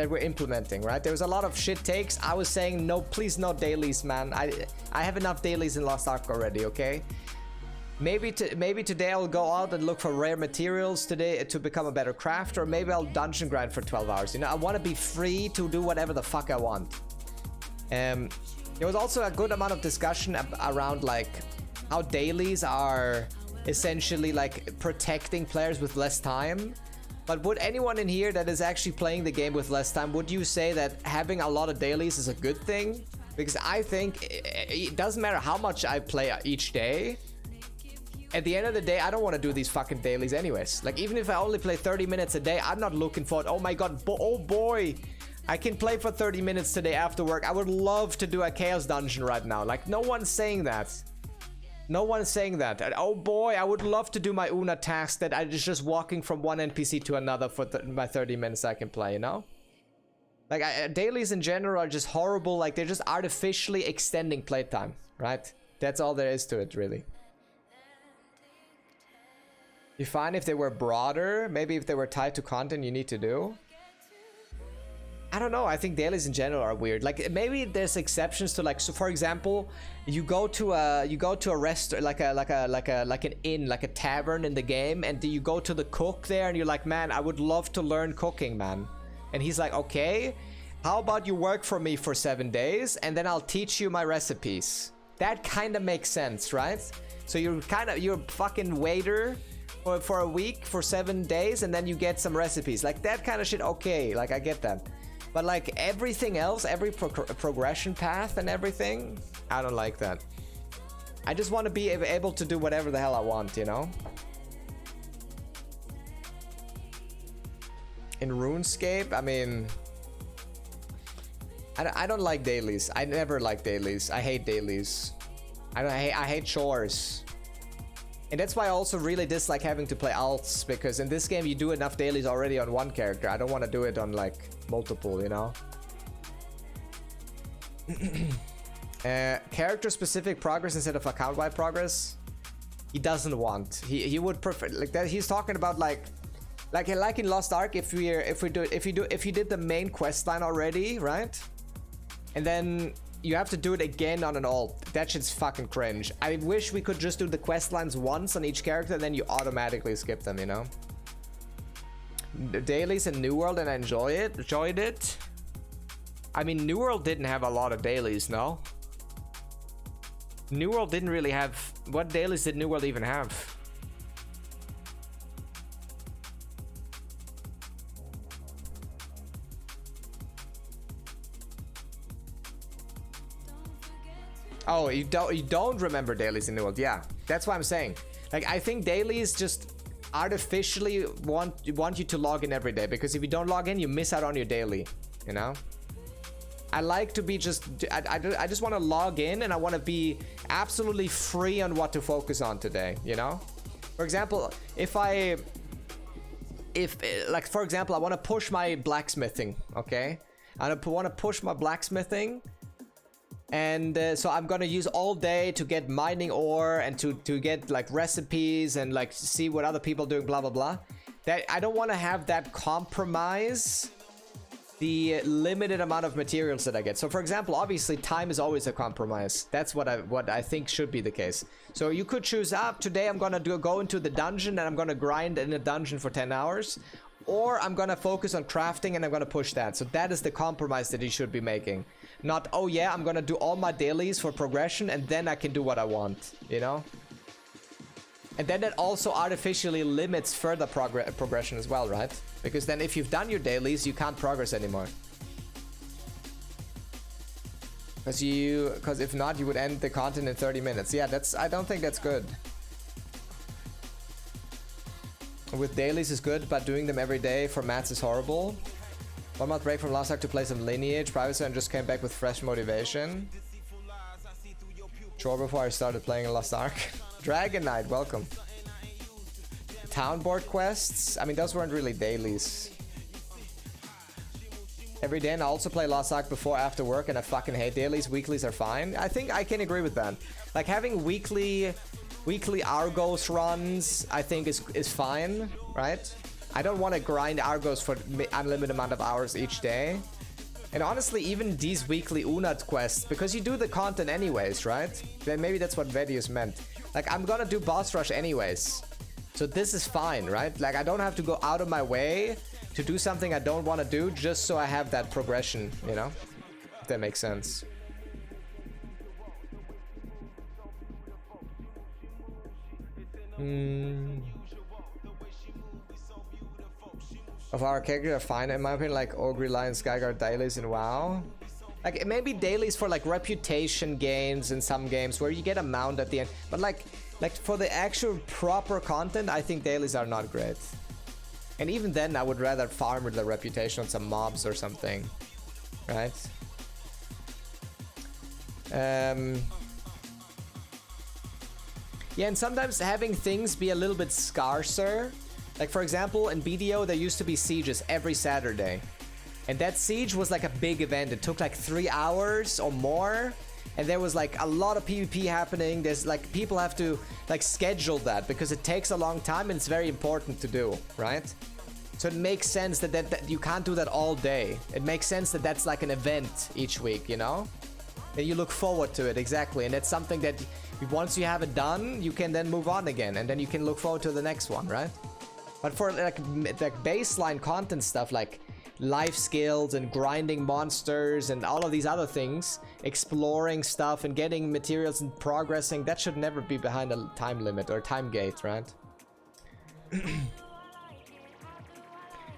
we're implementing, right? There was a lot of shit takes. I was saying, no, please no dailies, man. I have enough dailies in Lost Ark already, okay? Maybe today I'll go out and look for rare materials today to become a better crafter, or maybe I'll dungeon grind for 12 hours. You know, I want to be free to do whatever the fuck I want. There was also a good amount of discussion around like how dailies are essentially like protecting players with less time. But would anyone in here that is actually playing the game with less time, would you say that having a lot of dailies is a good thing? Because I think it doesn't matter how much I play each day. At the end of the day, I don't want to do these fucking dailies anyways. Like, even if I only play 30 minutes a day, I'm not looking for it. Oh my god, oh boy, I can play for 30 minutes today after work. I would love to do a chaos dungeon right now. Like, no one's saying that. No one's saying that. And, oh boy, I would love to do my Una task that I'm just walking from one NPC to another for my 30 minutes I can play, you know? Like, dailies in general are just horrible. Like, they're just artificially extending playtime, right? That's all there is to it, really. You find if they were broader, maybe if they were tied to content you need to do. I don't know. I think dailies in general are weird. Like, maybe there's exceptions to, like, so for example, you go to a restaurant, like an inn, like a tavern in the game, and you go to the cook there and you're like, man, I would love to learn cooking, man. And he's like, okay, how about you work for me for 7 days and then I'll teach you my recipes. That kind of makes sense, right? So you're a fucking waiter for a week, for 7 days, and then you get some recipes. Like, that kind of shit, okay, like, I get that. But like everything else, every progression path and everything, I don't like that. I just want to be able to do whatever the hell I want, you know? In RuneScape, I mean, I don't like dailies. I never like dailies. I hate dailies. I hate chores. And that's why I also really dislike having to play alts, because in this game you do enough dailies already on one character. I don't want to do it on like multiple, you know? Character specific progress instead of account wide progress, he doesn't want. He would prefer like that. He's talking about like in Lost Ark, if you did the main quest line already, right? And then you have to do it again on an alt. That shit's fucking cringe. I wish we could just do the quest lines once on each character, then you automatically skip them, you know? The dailies in New World, and I enjoyed it. I mean, New World didn't have a lot of dailies, no? New World didn't really have... What dailies did New World even have? Oh, you don't remember dailies in New World? Yeah, that's what I'm saying. Like, I think dailies just artificially want you to log in every day, because if you don't log in, you miss out on your daily, you know? I like to be I just want to log in, and I want to be absolutely free on what to focus on today, you know? For example, for example, I want to push my blacksmithing, okay? I want to push my blacksmithing. And so I'm gonna use all day to get mining ore and to get like recipes and like see what other people are doing, blah blah blah. That I don't want to have that compromise the limited amount of materials that I get. So for example, obviously time is always a compromise. That's what I think should be the case. So you could choose today I'm gonna go into the dungeon and I'm gonna grind in a dungeon for 10 hours. Or I'm gonna focus on crafting and I'm gonna push that. So that is the compromise that you should be making. Not, oh yeah, I'm gonna do all my dailies for progression and then I can do what I want, you know? And then that also artificially limits further progression as well, right? Because then if you've done your dailies, you can't progress anymore. Because if not, you would end the content in 30 minutes. Yeah, I don't think that's good. With dailies is good, but doing them every day for mats is horrible. 1 month break from Lost Ark to play some Lineage, Privacy, and just came back with fresh motivation. Sure, before I started playing Lost Ark. Dragon Knight, welcome. Town board quests, I mean, those weren't really dailies. Every day, and I also play Lost Ark before, after work, and I fucking hate dailies. Weeklies are fine. I think I can agree with that. Like, having weekly Argos runs, I think is fine, right? I don't want to grind Argos for unlimited amount of hours each day. And honestly, even these weekly Unat quests, because you do the content anyways, right? Then maybe that's what Vedius meant. Like, I'm gonna do boss rush anyways. So this is fine, right? Like, I don't have to go out of my way to do something I don't want to do just so I have that progression, you know? If that makes sense. Of our character are fine, in my opinion, like Ogre, Lion, Skyguard dailies in WoW. Like, maybe dailies for like reputation gains in some games where you get a mount at the end. But like for the actual proper content, I think dailies are not great. And even then, I would rather farm with the reputation on some mobs or something, right? Yeah, and sometimes having things be a little bit scarcer. Like, for example, in BDO, there used to be sieges every Saturday. And that siege was like a big event. It took like 3 hours or more. And there was like a lot of PvP happening. There's like, people have to like schedule that because it takes a long time and it's very important to do, right? So it makes sense that you can't do that all day. It makes sense that that's like an event each week, you know? And you look forward to it, exactly. And it's something that once you have it done, you can then move on again. And then you can look forward to the next one, right? But for like baseline content stuff like life skills and grinding monsters and all of these other things, exploring stuff and getting materials and progressing, that should never be behind a time limit or time gate, right? I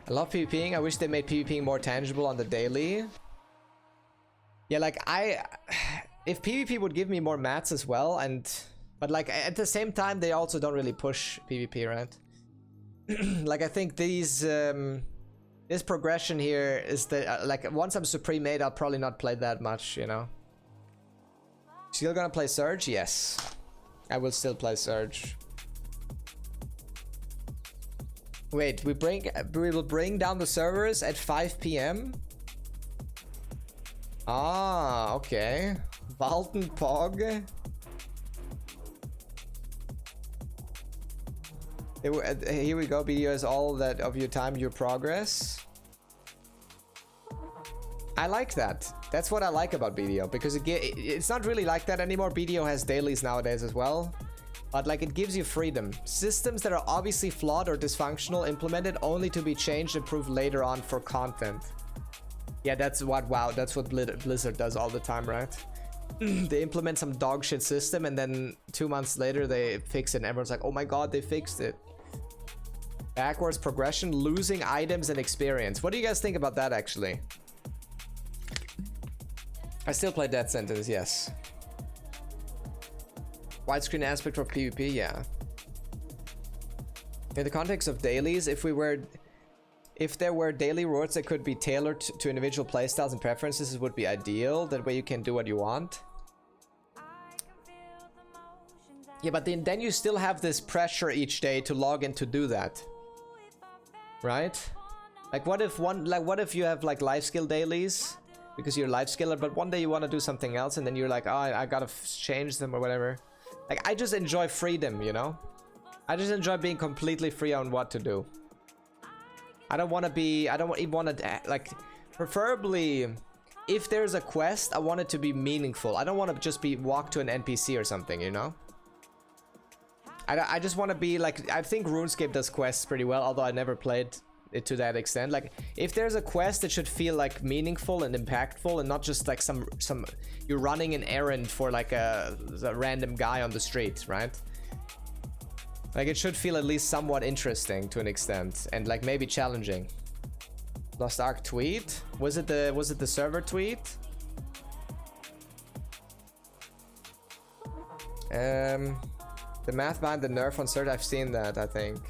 love PvPing. I wish they made PvPing more tangible on the daily. Yeah, like if PvP would give me more mats as well, but like at the same time they also don't really push PvP, right? Like, I think these this progression here is that like once I'm Supreme 8, I'll probably not play that much, you know. Still gonna play Surge? Yes, I will still play Surge. Wait, we will bring down the servers at 5 p.m. Ah, okay. Valton Pog. Here we go. BDO is all that of your time, your progress. I like that. That's what I like about BDO, because it's not really like that anymore. BDO has dailies nowadays as well, but like it gives you freedom. Systems that are obviously flawed or dysfunctional implemented only to be changed and improved later on for content. Yeah, that's what Blizzard does all the time, right? They implement some dog shit system and then 2 months later they fix it and everyone's like, oh my god, they fixed it. Backwards progression, losing items and experience. What do you guys think about that, actually? I still play Death Sentence, yes. Widescreen aspect for PvP, yeah. In the context of dailies, if there were daily rewards that could be tailored to individual playstyles and preferences, it would be ideal. That way you can do what you want. Yeah, but then you still have this pressure each day to log in to do that. Right? Like what if you have like life skill dailies because you're a life skiller, but one day you want to do something else and then you're like, oh, I gotta change them or whatever. Like, I just enjoy freedom, you know? I just enjoy being completely free on what to do. I don't want to like, preferably if there's a quest, I want it to be meaningful. I don't want to just walk to an NPC or something, you know? I just want to be like, I think RuneScape does quests pretty well, although I never played it to that extent. Like, if there's a quest, it should feel like meaningful and impactful and not just like some you're running an errand for like a random guy on the street, right? Like, it should feel at least somewhat interesting to an extent and like maybe challenging. Lost Ark tweet? Was it the server tweet? The math behind the nerf on Surge, I've seen that, I think.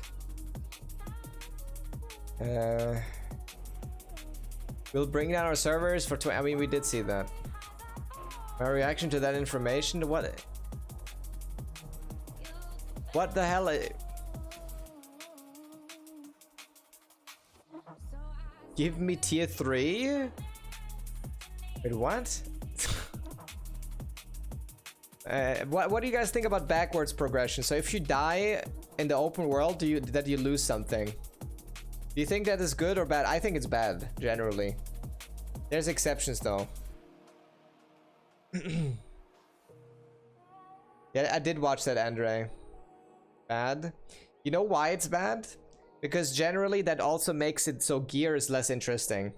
We'll bring down our servers for I mean, we did see that. My reaction to that information? What the hell? Give me tier 3? Wait, what? What do you guys think about backwards progression? So if you die in the open world, do you lose something? Do you think that is good or bad? I think it's bad, generally. There's exceptions, though. Yeah, I did watch that, Andre. Bad. You know why it's bad? Because generally that also makes it so gear is less interesting.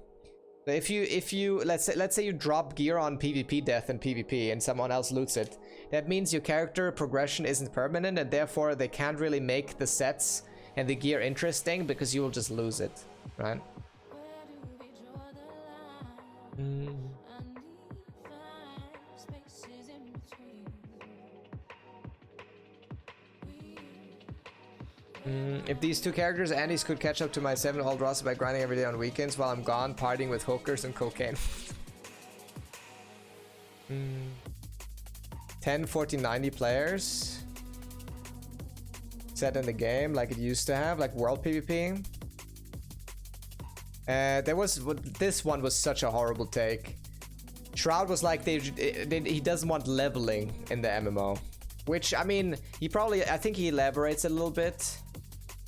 So if you let's say you drop gear on PvP death and PvP and someone else loots it, that means your character progression isn't permanent, and therefore they can't really make the sets and the gear interesting because you will just lose it, right? If these two characters, Andy's, could catch up to my 7-hold roster by grinding every day on weekends while I'm gone, partying with hookers and cocaine. 10, 40, 90 players set in the game like it used to have, like World PvP. This one was such a horrible take. Shroud was like, he doesn't want leveling in the MMO. Which, I mean, I think he elaborates a little bit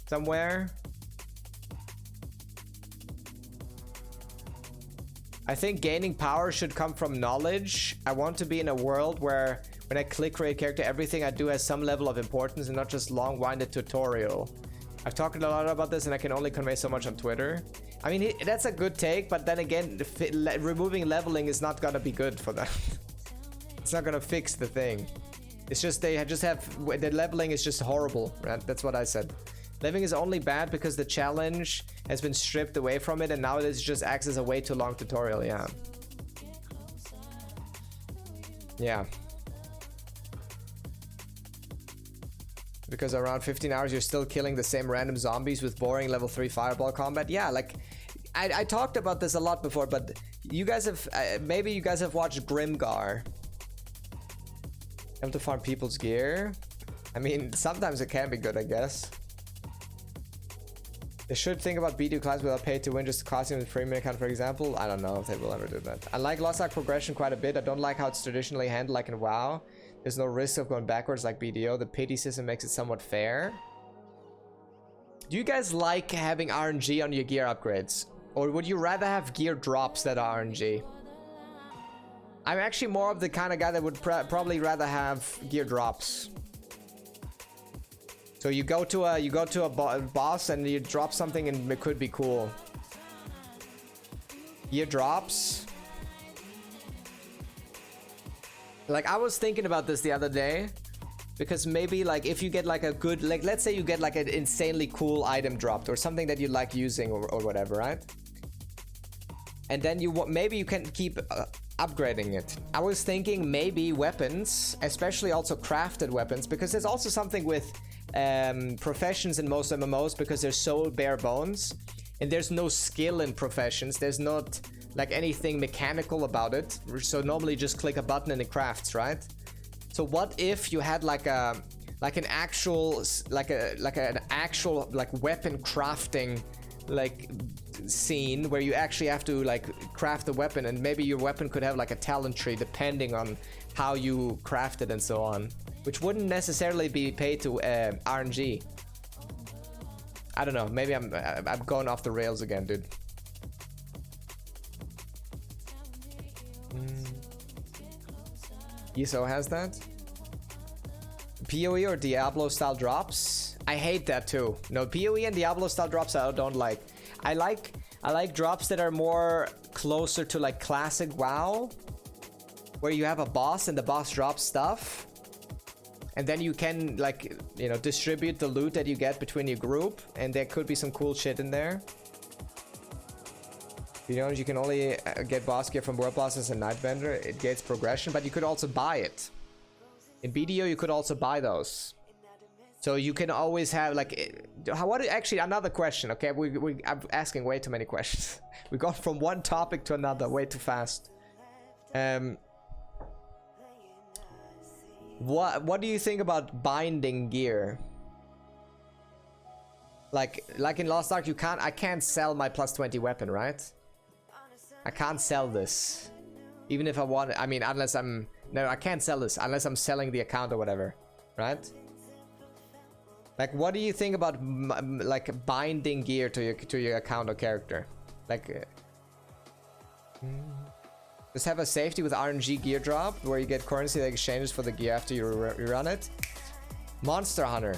somewhere. I think gaining power should come from knowledge. I want to be in a world where when I click create character, everything I do has some level of importance and not just long-winded tutorial. I've talked a lot about this and I can only convey so much on Twitter. I mean, that's a good take, but then again, removing leveling is not gonna be good for them. It's not gonna fix the thing. It's just the leveling is just horrible, right? That's what I said. Leveling is only bad because the challenge has been stripped away from it, and now it just acts as a way too long tutorial. Yeah. Yeah. Because around 15 hours you're still killing the same random zombies with boring level 3 fireball combat. Yeah, like I talked about this a lot before, but you guys have maybe you guys have watched Grimgar. Able to farm people's gear. I mean, sometimes it can be good, I guess. They should think about BDO class without pay to win, just costing the premium account, for example. I don't know if they will ever do that. I like Lost Ark progression quite a bit. I don't like how it's traditionally handled like in WoW. There's no risk of going backwards like BDO. The pity system makes it somewhat fair. Do you guys like having RNG on your gear upgrades? Or would you rather have gear drops that are RNG? I'm actually more of the kind of guy that would probably rather have gear drops. So you go to a boss and you drop something and it could be cool. Gear drops. Like, I was thinking about this the other day, because maybe like if you get like a good, like let's say you get like an insanely cool item dropped or something that you like using or whatever, right? And then maybe you can keep upgrading it. I was thinking maybe weapons, especially also crafted weapons, because there's also something with professions in most MMOs, because they're so bare bones and there's no skill in professions. There's not like anything mechanical about it, so normally just click a button and it crafts, right? So what if you had like an actual weapon crafting like scene where you actually have to like craft the weapon, and maybe your weapon could have like a talent tree depending on how you craft it and so on, which wouldn't necessarily be paid to RNG. I don't know, maybe I'm going off the rails again, dude. ESO has that. PoE or Diablo style drops? I hate that too. No, PoE and Diablo style drops I don't like. I like drops that are more closer to like classic WoW, where you have a boss and the boss drops stuff, and then you can like, you know, distribute the loot that you get between your group, and there could be some cool shit in there. You know, you can only get boss gear from world bosses and Nightbender. It gets progression, but you could also buy it. In BDO, you could also buy those. So you can always have like, actually another question, okay? I'm asking way too many questions. We got from one topic to another way too fast. What do you think about binding gear? Like in Lost Ark, I can't sell my +20 weapon, right? I can't sell this. Even if I want it, I mean, unless I can't sell this unless I'm selling the account or whatever, right? Like, what do you think about like binding gear to your account or character? Like, just have a safety with RNG gear drop where you get currency that exchanges for the gear after you run it. Monster Hunter.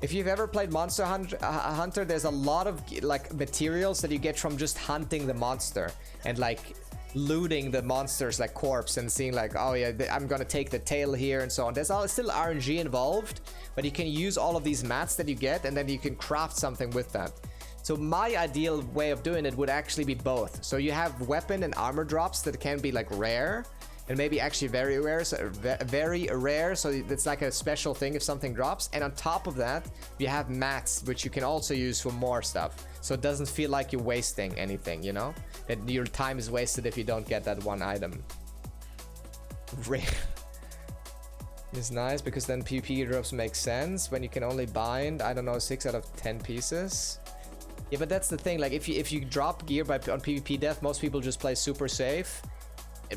If you've ever played Monster Hunter, there's a lot of like materials that you get from just hunting the monster and like looting the monster's like corpse and seeing like, oh yeah, I'm gonna take the tail here and so on. There's still RNG involved, but you can use all of these mats that you get and then you can craft something with that. So my ideal way of doing it would actually be both. So you have weapon and armor drops that can be like rare and maybe actually very rare, so it's like a special thing if something drops. And on top of that, you have mats, which you can also use for more stuff. So it doesn't feel like you're wasting anything, you know? That your time is wasted if you don't get that one item. Rare. It's nice because then PvP drops make sense when you can only bind, I don't know, 6 out of 10 pieces. Yeah, but that's the thing, like if you drop gear on PvP death, most people just play super safe,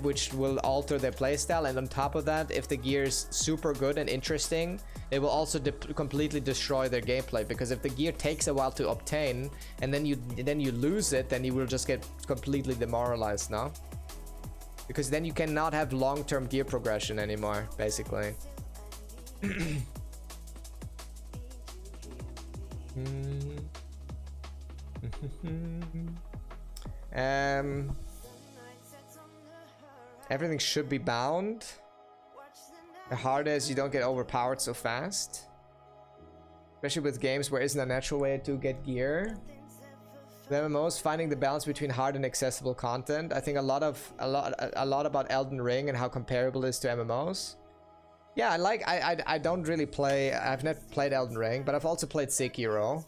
which will alter their playstyle. And on top of that, if the gear is super good and interesting, they will also completely destroy their gameplay, because if the gear takes a while to obtain and then you lose it, then you will just get completely demoralized, no? Because then you cannot have long-term gear progression anymore, basically. Everything should be bound. The hard is you don't get overpowered so fast, especially with games where isn't a natural way to get gear. The MMOs, finding the balance between hard and accessible content. I think a lot about Elden Ring and how comparable it is to MMOs. Yeah, I don't really play. I've not played Elden Ring, but I've also played Sekiro.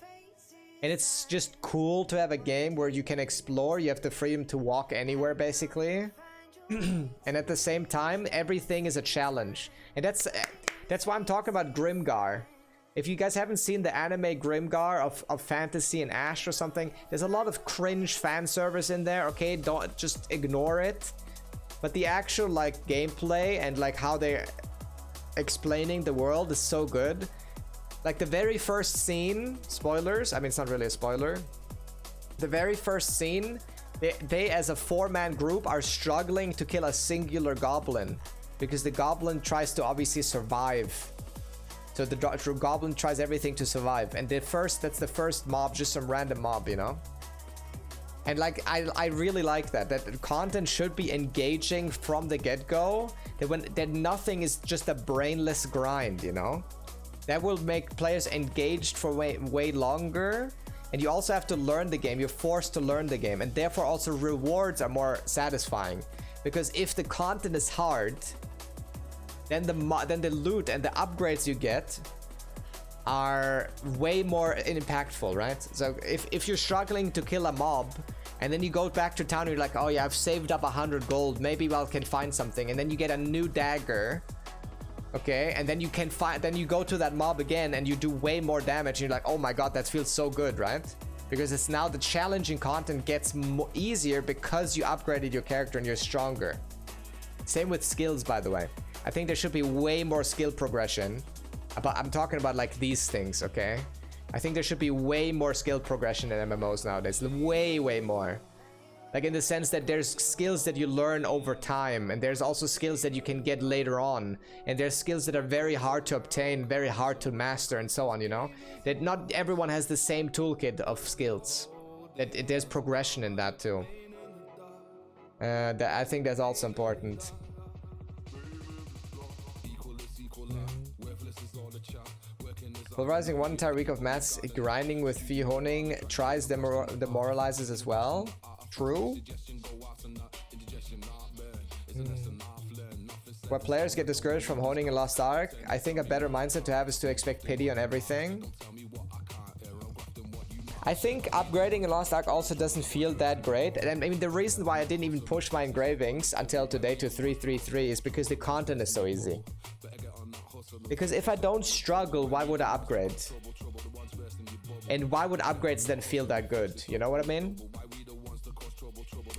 And it's just cool to have a game where you can explore. You have the freedom to walk anywhere, basically. And at the same time, everything is a challenge. And that's why I'm talking about Grimgar. If you guys haven't seen the anime Grimgar of Fantasy and Ash or something, there's a lot of cringe fan service in there, okay? Don't just ignore it. But the actual like gameplay and like how they're explaining the world is so good. Like the very first scene, spoilers, I mean it's not really a spoiler. The very first scene, they as a 4-man group are struggling to kill a singular goblin because the goblin tries to obviously survive. So the goblin tries everything to survive, and that's the first mob, just some random mob, you know? And like I really like that content should be engaging from the get-go, that nothing is just a brainless grind, you know? That will make players engaged for way longer. And you also have to learn the game. You're forced to learn the game, and therefore also rewards are more satisfying. Because if the content is hard, then the loot and the upgrades you get are way more impactful, right? So if you're struggling to kill a mob, and then you go back to town and you're like, oh yeah, I've saved up 100 gold, maybe I can find something, and then you get a new dagger. Okay, and then you go to that mob again and you do way more damage and you're like, oh my god, that feels so good, right? Because it's now the challenging content gets easier because you upgraded your character and you're stronger. Same with skills, by the way. I think there should be way more skill progression. But I'm talking about like these things, okay? I think there should be way more skill progression in MMOs nowadays. Way more. Like in the sense that there's skills that you learn over time, and there's also skills that you can get later on, and there's skills that are very hard to obtain, very hard to master, and so on, you know? That not everyone has the same toolkit of skills. There's progression in that too. I think that's also important. Polarizing one entire week of mats, grinding with fee honing, tries demoralizes as well. True. Where players get discouraged from honing in Lost Ark, I think a better mindset to have is to expect pity on everything. I think upgrading in Lost Ark also doesn't feel that great. And I mean, the reason why I didn't even push my engravings until today to 333 is because the content is so easy. Because if I don't struggle, why would I upgrade? And why would upgrades then feel that good? You know what I mean?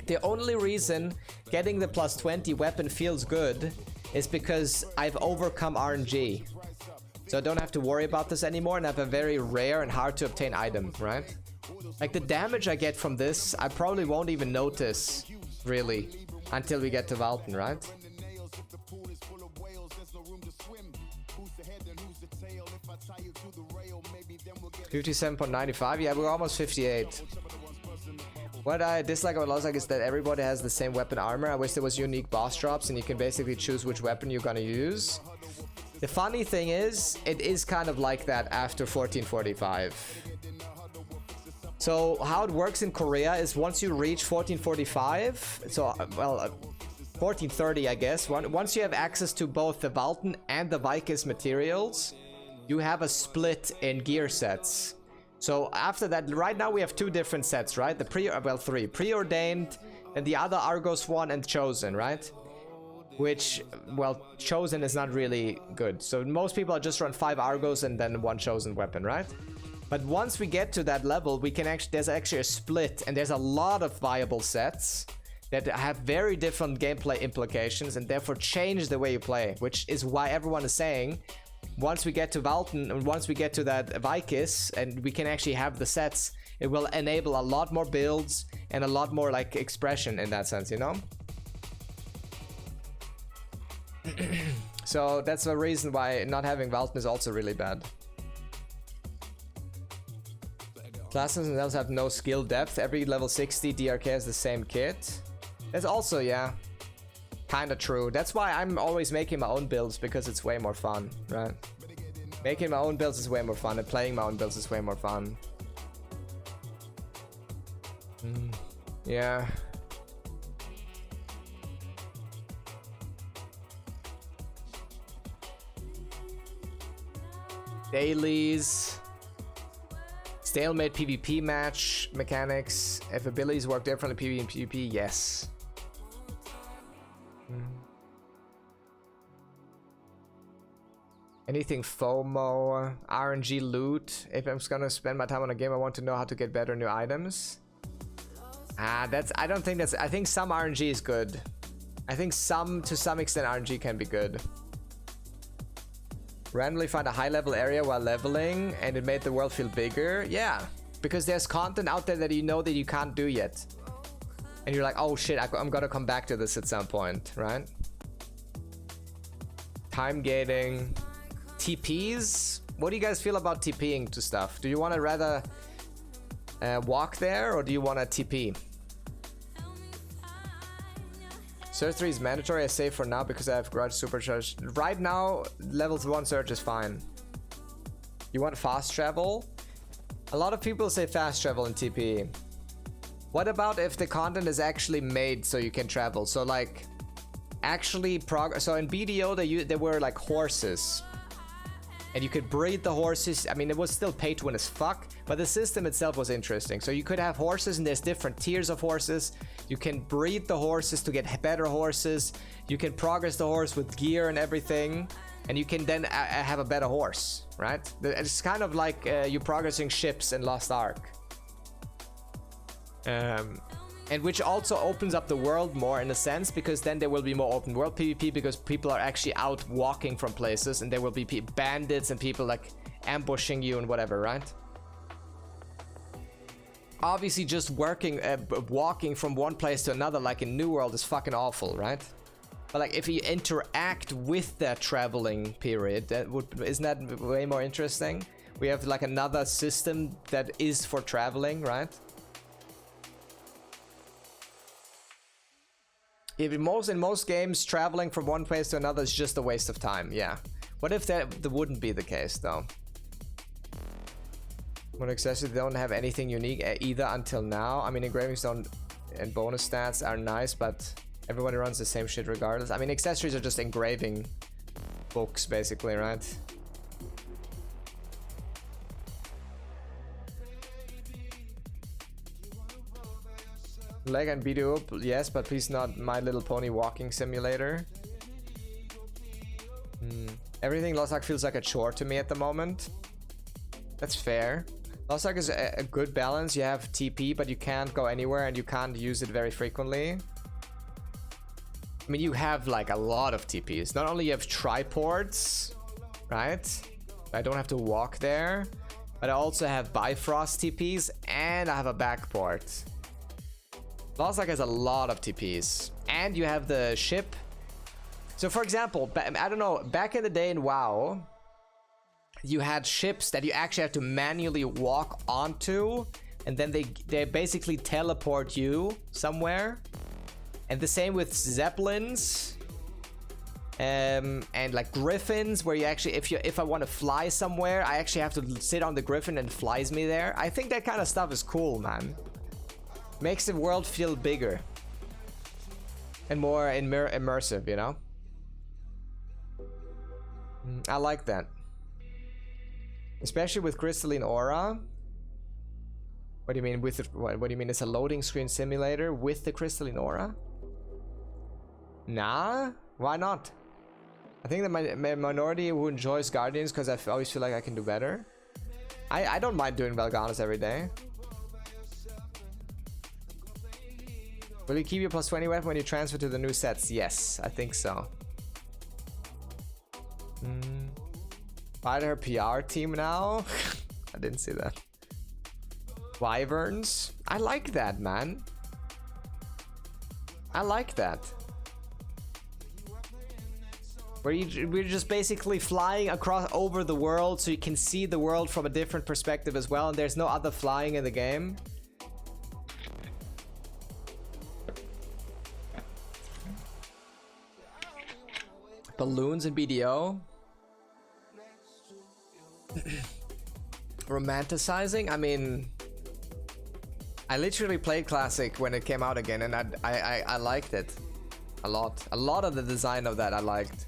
The only reason getting the +20 weapon feels good is because I've overcome RNG. So I don't have to worry about this anymore and have a very rare and hard to obtain item, right? Like the damage I get from this, I probably won't even notice, really, until we get to Valten, right? 57.95, yeah, we're almost 58. What I dislike about Lozak is that everybody has the same weapon armor. I wish there was unique boss drops and you can basically choose which weapon you're gonna use. The funny thing is, it is kind of like that after 1445. So how it works in Korea is once you reach 1445, so well, 1430 I guess, once you have access to both the Valten and the Vikis materials, you have a split in gear sets. So after that, right now we have two different sets, right? The three. Preordained, and the other Argos one, and Chosen, right? Which, well, Chosen is not really good. So most people just run 5 Argos and then 1 Chosen weapon, right? But once we get to that level, we can actually, there's actually a split, and there's a lot of viable sets that have very different gameplay implications and therefore change the way you play, which is why everyone is saying, once we get to Valten and once we get to that Vikis and we can actually have the sets, it will enable a lot more builds and a lot more like expression in that sense, you know? So that's the reason why not having Valten is also really bad. Classes themselves have no skill depth. Every level 60 DRK has the same kit. That's also, yeah, kind of true. That's why I'm always making my own builds, because it's way more fun, right? Making my own builds is way more fun, and playing my own builds is way more fun. Yeah. Dailies. Stalemate PvP match mechanics. If abilities work differently PvP and PvP, yes. Anything FOMO, RNG loot. If I'm gonna spend my time on a game, I want to know how to get better new items. I don't think that's, I think some RNG is good. I think to some extent RNG can be good. Randomly find a high level area while leveling and it made the world feel bigger. Yeah, because there's content out there that you know that you can't do yet. And you're like, oh shit, I'm gonna come back to this at some point, right? Time gating. TPs? What do you guys feel about TPing to stuff? Do you want to rather walk there or do you want to TP? Surge 3 is mandatory, I say for now because I have Garage Supercharged. Right now, level 1 Surge is fine. You want fast travel? A lot of people say fast travel in TP. What about if the content is actually made so you can travel? So like, actually so in BDO there were like horses. And you could breed the horses. I mean, it was still pay to win as fuck, but the system itself was interesting. So you could have horses and there's different tiers of horses. You can breed the horses to get better horses. You can progress the horse with gear and everything. And you can then have a better horse, right? It's kind of like you progressing ships in Lost Ark. And which also opens up the world more in a sense, because then there will be more open world PvP because people are actually out walking from places and there will be bandits and people like ambushing you and whatever, right? Obviously just walking from one place to another like in New World is fucking awful, right? But like if you interact with that traveling period, isn't that way more interesting? We have like another system that is for traveling, right? In most games, traveling from one place to another is just a waste of time, yeah. What if that wouldn't be the case, though? What accessories don't have anything unique either until now. I mean, engravings don't and bonus stats are nice, but everybody runs the same shit regardless. I mean, accessories are just engraving books, basically, right? Leg and beat you up, yes, but please not My Little Pony walking simulator. Everything Lost Ark feels like a chore to me at the moment. That's fair. Lost Ark is a good balance. You have TP, but you can't go anywhere and you can't use it very frequently. I mean, you have like a lot of TPs. Not only you have triports, right? I don't have to walk there. But I also have Bifrost TPs and I have a backport. Lost Ark has a lot of TPs. And you have the ship. So for example, I don't know, back in the day in WoW, you had ships that you actually have to manually walk onto, and then they basically teleport you somewhere. And the same with Zeppelins. And like Griffins, where you actually, if I want to fly somewhere, I actually have to sit on the Griffin and it flies me there. I think that kind of stuff is cool, man. Makes the world feel bigger and more immersive, you know? I like that. Especially with Crystalline Aura. What do you mean with it? What do you mean? It's a loading screen simulator with the Crystalline Aura? Nah, why not? I think that my minority who enjoys Guardians because I always feel like I can do better. I don't mind doing Valganas every day. Will you keep your plus 20 weapon when you transfer to the new sets? Yes, I think so. Buy her PR team now? I didn't see that. Wyverns? I like that, man. I like that. We're just basically flying across over the world so you can see the world from a different perspective as well, and there's no other flying in the game. Balloons in BDO. Romanticizing? I mean, I literally played Classic when it came out again, and I liked it a lot. A lot of the design of that I liked.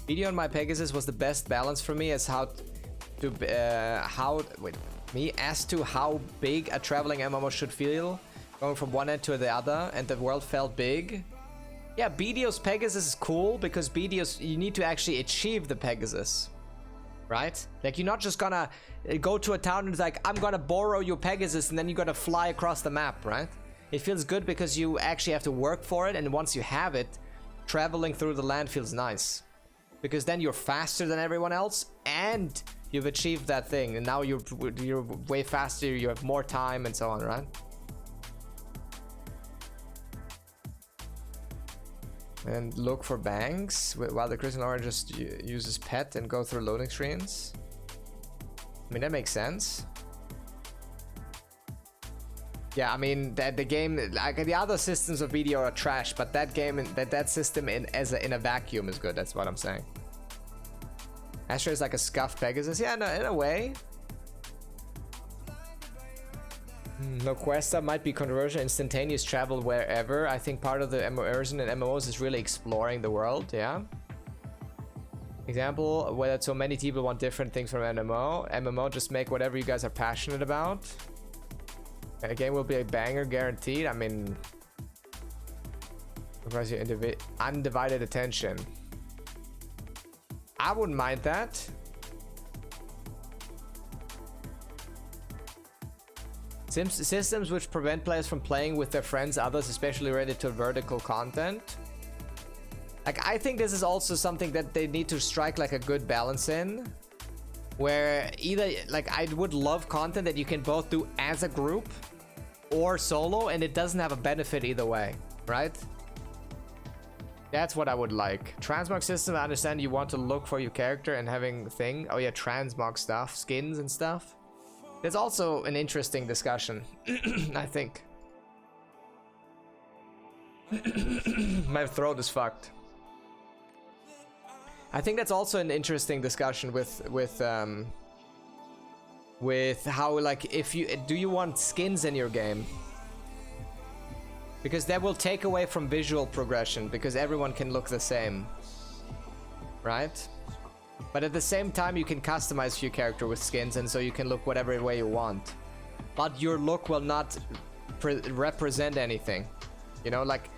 BDO on my Pegasus was the best balance for me as as to how big a traveling MMO should feel, going from one end to the other, and the world felt big. Yeah, BDO's Pegasus is cool because BDO's, you need to actually achieve the Pegasus, right? Like, you're not just gonna go to a town and it's like, I'm gonna borrow your Pegasus and then you're gonna fly across the map, right? It feels good because you actually have to work for it, and once you have it, traveling through the land feels nice. Because then you're faster than everyone else and you've achieved that thing, and now you're way faster, you have more time and so on, right? And look for banks while the Crystal Aura just uses pet and go through loading screens. I mean, that makes sense. Yeah, I mean that the game, like the other systems of BDO are trash, but that game, that system in a vacuum is good. That's what I'm saying. Astra is like a scuffed Pegasus. Yeah, no, in a way. Loquesta might be conversion, instantaneous travel wherever. I think part of the immersion in MMOs is really exploring the world. Yeah. Example, whether so many people want different things from MMO, just make whatever you guys are passionate about. A game will be a banger guaranteed. I mean, requires your undivided attention. I wouldn't mind that. Systems which prevent players from playing with their friends, others, especially related to vertical content. Like, I think this is also something that they need to strike like a good balance in, where either, like, I would love content that you can both do as a group or solo, and it doesn't have a benefit either way, right? That's what I would like. Transmog system, I understand you want to look for your character and having thing. Oh yeah, transmog stuff, skins and stuff. There's also an interesting discussion, I think. My throat is fucked. I think that's also an interesting discussion with how, like, if you do you want skins in your game, because that will take away from visual progression because everyone can look the same, right? But at the same time, you can customize your character with skins, and so you can look whatever way you want, but your look will not represent anything, you know? Like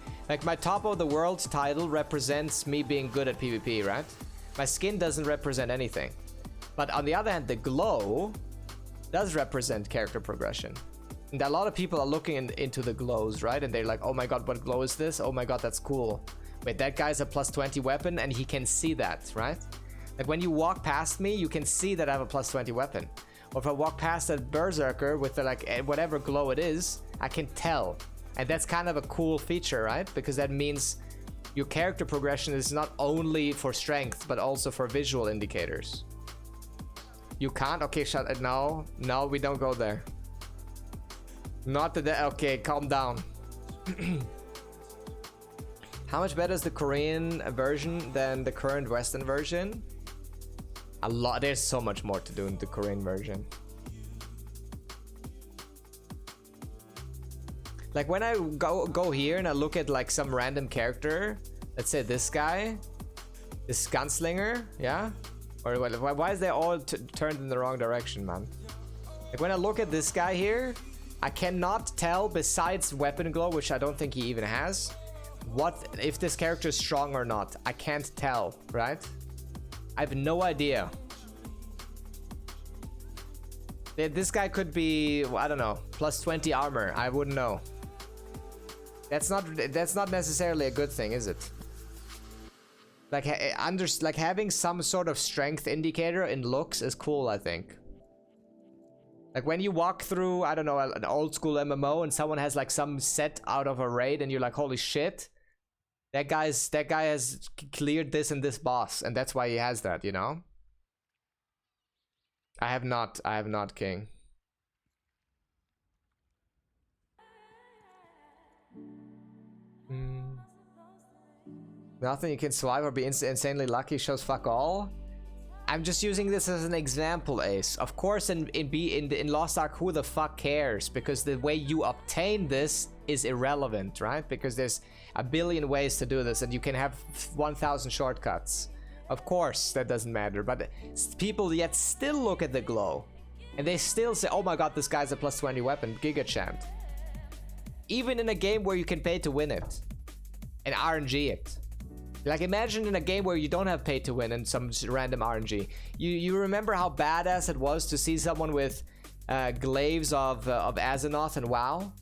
my top of the world title represents me being good at PvP, right? My skin doesn't represent anything, but on the other hand, the glow does represent character progression. And a lot of people are looking into the glows, right? And they're like, oh my god, what glow is this? Oh my god, that's cool. Wait, that guy's a plus 20 weapon and he can see that, right? Like when you walk past me, you can see that I have a plus 20 weapon. Or if I walk past a berserker with the, like whatever glow it is, I can tell. And that's kind of a cool feature, right? Because that means your character progression is not only for strength, but also for visual indicators. You can't? Okay, shut it. No, we don't go there. Not the okay, calm down. How much better is the Korean version than the current Western version? A lot. There's so much more to do in the Korean version. Like when I go here and I look at like some random character, let's say this guy, this gunslinger, yeah? Or why is they all turned in the wrong direction, man? Like when I look at this guy here, I cannot tell, besides weapon glow, which I don't think he even has, what if this character is strong or not. I can't tell, right? I have no idea. This guy could be, I don't know, plus 20 armor. I wouldn't know. That's not necessarily a good thing, is it? Like having some sort of strength indicator in looks is cool, I think. Like when you walk through, I don't know, an old school MMO and someone has like some set out of a raid and you're like, holy shit, that guy has cleared this and this boss, and that's why he has that, you know? I have not, King. Nothing you can survive or be insanely lucky shows fuck all. I'm just using this as an example, Ace. Of course, in Lost Ark, who the fuck cares? Because the way you obtain this is irrelevant, right? Because there's a billion ways to do this, and you can have 1,000 shortcuts. Of course, that doesn't matter. But people yet still look at the glow, and they still say, "Oh my god, this guy's a plus 20 weapon, Giga Champ." Even in a game where you can pay to win it and RNG it. Like imagine in a game where you don't have pay to win and some random RNG. You remember how badass it was to see someone with glaives of Azeroth and WoW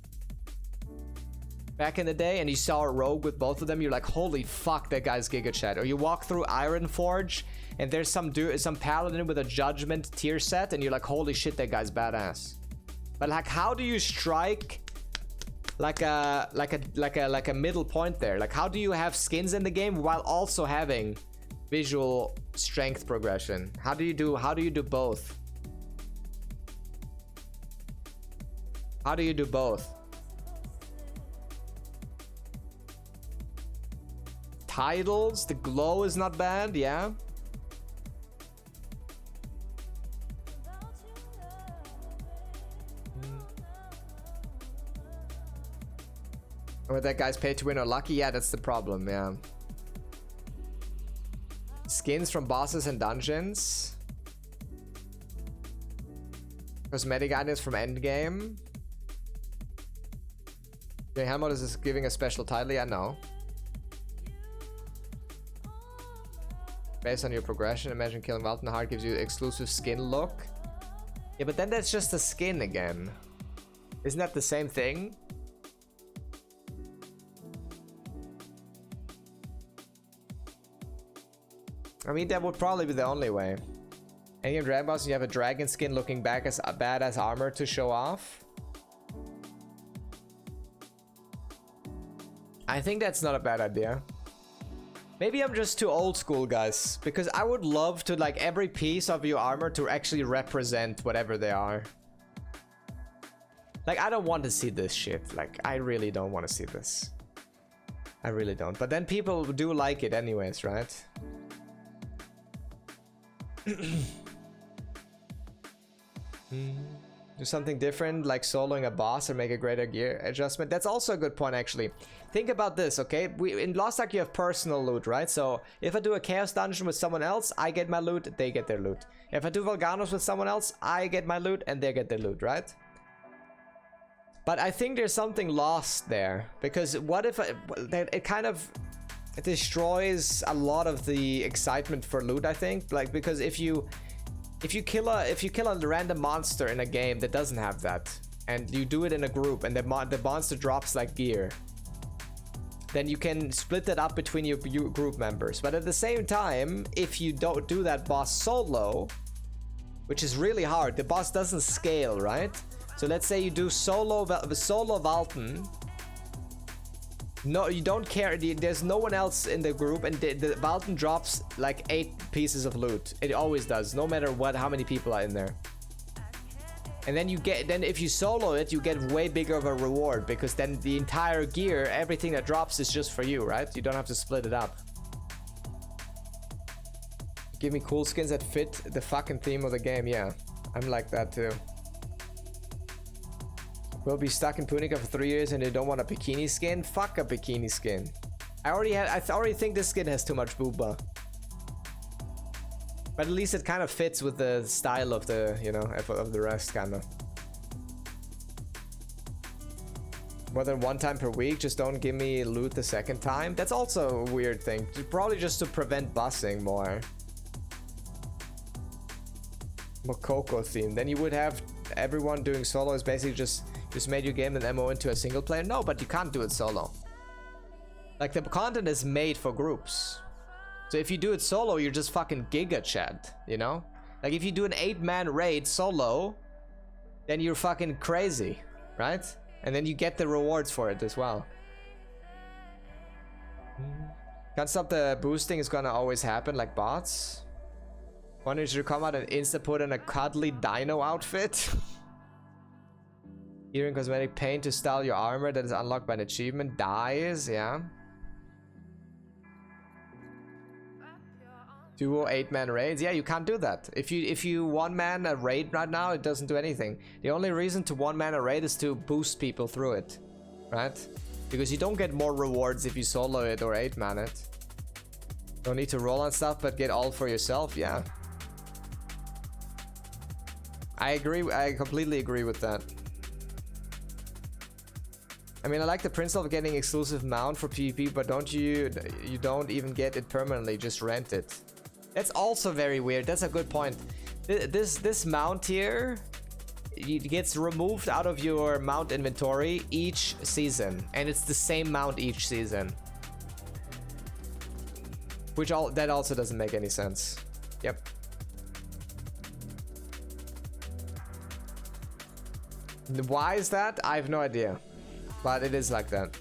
back in the day, and you saw a rogue with both of them. You're like, holy fuck, that guy's Giga Chat. Or you walk through Ironforge and there's some paladin with a judgment tier set, and you're like, holy shit, that guy's badass. But like, how do you strike like a middle point there? Like, how do you have skins in the game while also having visual strength progression? How do you do both? How do you do both? Titles, the glow is not bad, yeah. Or that guy's pay to win or lucky? Yeah, that's the problem, yeah. Skins from bosses and dungeons. Cosmetic items from endgame. Okay, Helmut is this giving a special title? Yeah, no. Based on your progression, imagine killing Valten Heart gives you exclusive skin look. Yeah, but then that's just a skin again. Isn't that the same thing? I mean, that would probably be the only way. Any of Dragon Balls, you have a dragon skin looking back as a badass armor to show off. I think that's not a bad idea. Maybe I'm just too old school, guys. Because I would love to, like, every piece of your armor to actually represent whatever they are. Like, I don't want to see this shit. Like, I really don't want to see this. I really don't. But then people do like it anyways, right? Do something different, like soloing a boss, or make a greater gear adjustment. That's also a good point, actually. Think about this, okay? In Lost Ark you have personal loot, right? So if I do a chaos dungeon with someone else, I get my loot, they get their loot. If I do Volganos with someone else, I get my loot and they get their loot, right? But I think there's something lost there, because what if it kind of destroys a lot of the excitement for loot, I think. Like, because if you kill a random monster in a game that doesn't have that, and you do it in a group, and the monster drops like gear, then you can split that up between your group members. But at the same time, if you don't do that boss solo, which is really hard, the boss doesn't scale, right? So let's say you do solo Valten. No, you don't care. There's no one else in the group, and the Valten drops like 8 pieces of loot. It always does, no matter how many people are in there. And then if you solo it, you get way bigger of a reward, because then the entire gear, everything that drops is just for you, right? You don't have to split it up. Give me cool skins that fit the fucking theme of the game. Yeah, I'm like that too. We'll be stuck in Punica for 3 years and they don't want a bikini skin? Fuck a bikini skin. I already think this skin has too much booba. But at least it kind of fits with the style of the, you know, of the rest, kind of. More than 1 time per week, just don't give me loot the second time. That's also a weird thing. Probably just to prevent busing more. Mokoko theme. Then you would have everyone doing solo is basically just made your game and MMO into a single player. No, but you can't do it solo. Like, the content is made for groups. So if you do it solo, you're just fucking Giga Chad, you know? Like, if you do an 8-man raid solo, then you're fucking crazy, right? And then you get the rewards for it as well. Can't stop the boosting, is gonna always happen like bots. Wonder should you come out and insta put in a cuddly dino outfit? Hearing cosmetic paint to style your armor that is unlocked by an achievement dies, yeah. Duo 8-man raids, yeah, you can't do that. If you 1-man a raid right now, it doesn't do anything. The only reason to 1-man a raid is to boost people through it, right? Because you don't get more rewards if you solo it or 8-man it. Don't need to roll on stuff, but get all for yourself, yeah. I agree, I completely agree with that. I mean, I like the principle of getting exclusive mount for PvP, but you don't even get it permanently, just rent it. That's also very weird. That's a good point. This mount here, it gets removed out of your mount inventory each season, and it's the same mount each season. That also doesn't make any sense. Yep. Why is that? I have no idea. But it is like that.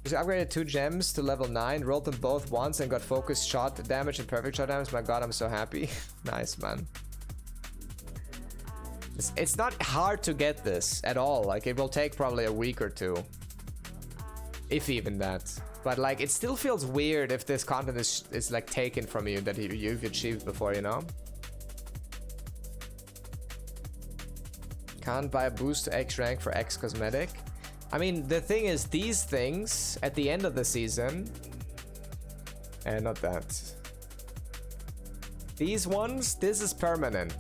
Just upgraded 2 gems to level 9, rolled them both once and got focused shot damage and perfect shot damage. My god, I'm so happy. Nice, man. It's not hard to get this at all. Like, it will take probably a week or 2. If even that. But like, it still feels weird if this content is like taken from you that you've achieved before, you know? Can't buy a boost to X rank for X cosmetic. I mean, the thing is, these things at the end of the season, and not that. These ones, this is permanent.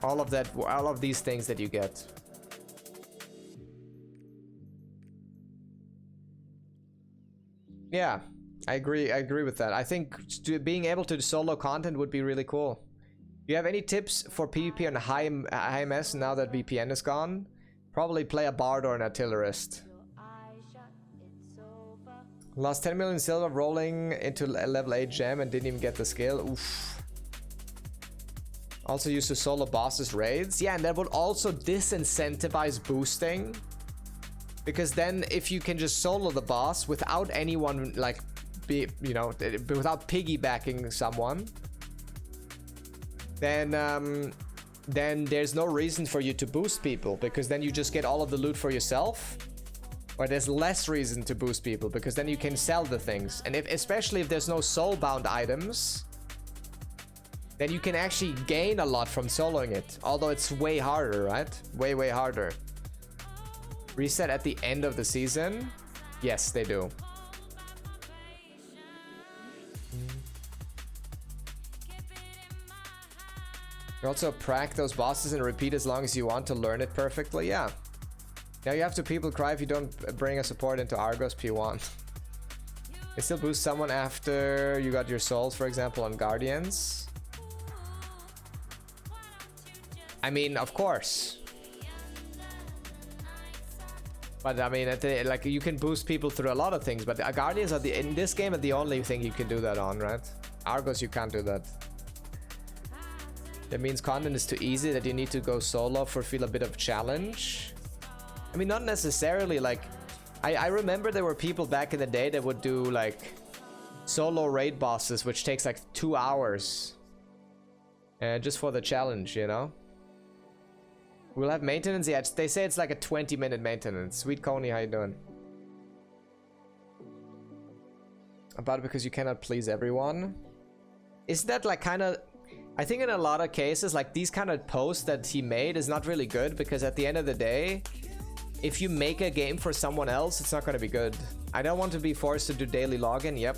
All of these things that you get. Yeah, I agree with that. I think being able to do solo content would be really cool. Do you have any tips for PvP on high MS now that VPN is gone? Probably play a bard or an artillerist. Lost 10 million silver rolling into a level 8 gem and didn't even get the skill. Oof. Also used to solo bosses raids. Yeah, and that would also disincentivize boosting. Because then if you can just solo the boss without anyone like without piggybacking someone, then there's no reason for you to boost people, because then you just get all of the loot for yourself. Or there's less reason to boost people, because then you can sell the things. And especially if there's no soulbound items, then you can actually gain a lot from soloing it. Although it's way harder, right? Way harder. Reset at the end of the season? Yes, they do. You also prac those bosses and repeat as long as you want to learn it perfectly. Yeah. Now you have to people cry if you don't bring a support into Argos P1. It still boosts someone after you got your souls, for example, on Guardians. I mean, of course. But I mean, like you can boost people through a lot of things, but Guardians are in this game are the only thing you can do that on, right? Argos, you can't do that. That means content is too easy, that you need to go solo for feel a bit of challenge. I mean, not necessarily. Like, I remember there were people back in the day that would do like solo raid bosses, which takes like 2 hours, just for the challenge, you know. We'll have maintenance. Yeah, they say it's like a 20-minute maintenance. Sweet Coney, how you doing? About it because you cannot please everyone. Isn't that like kind of... I think in a lot of cases, like these kind of posts that he made is not really good, because at the end of the day, if you make a game for someone else, it's not going to be good. I don't want to be forced to do daily login. Yep.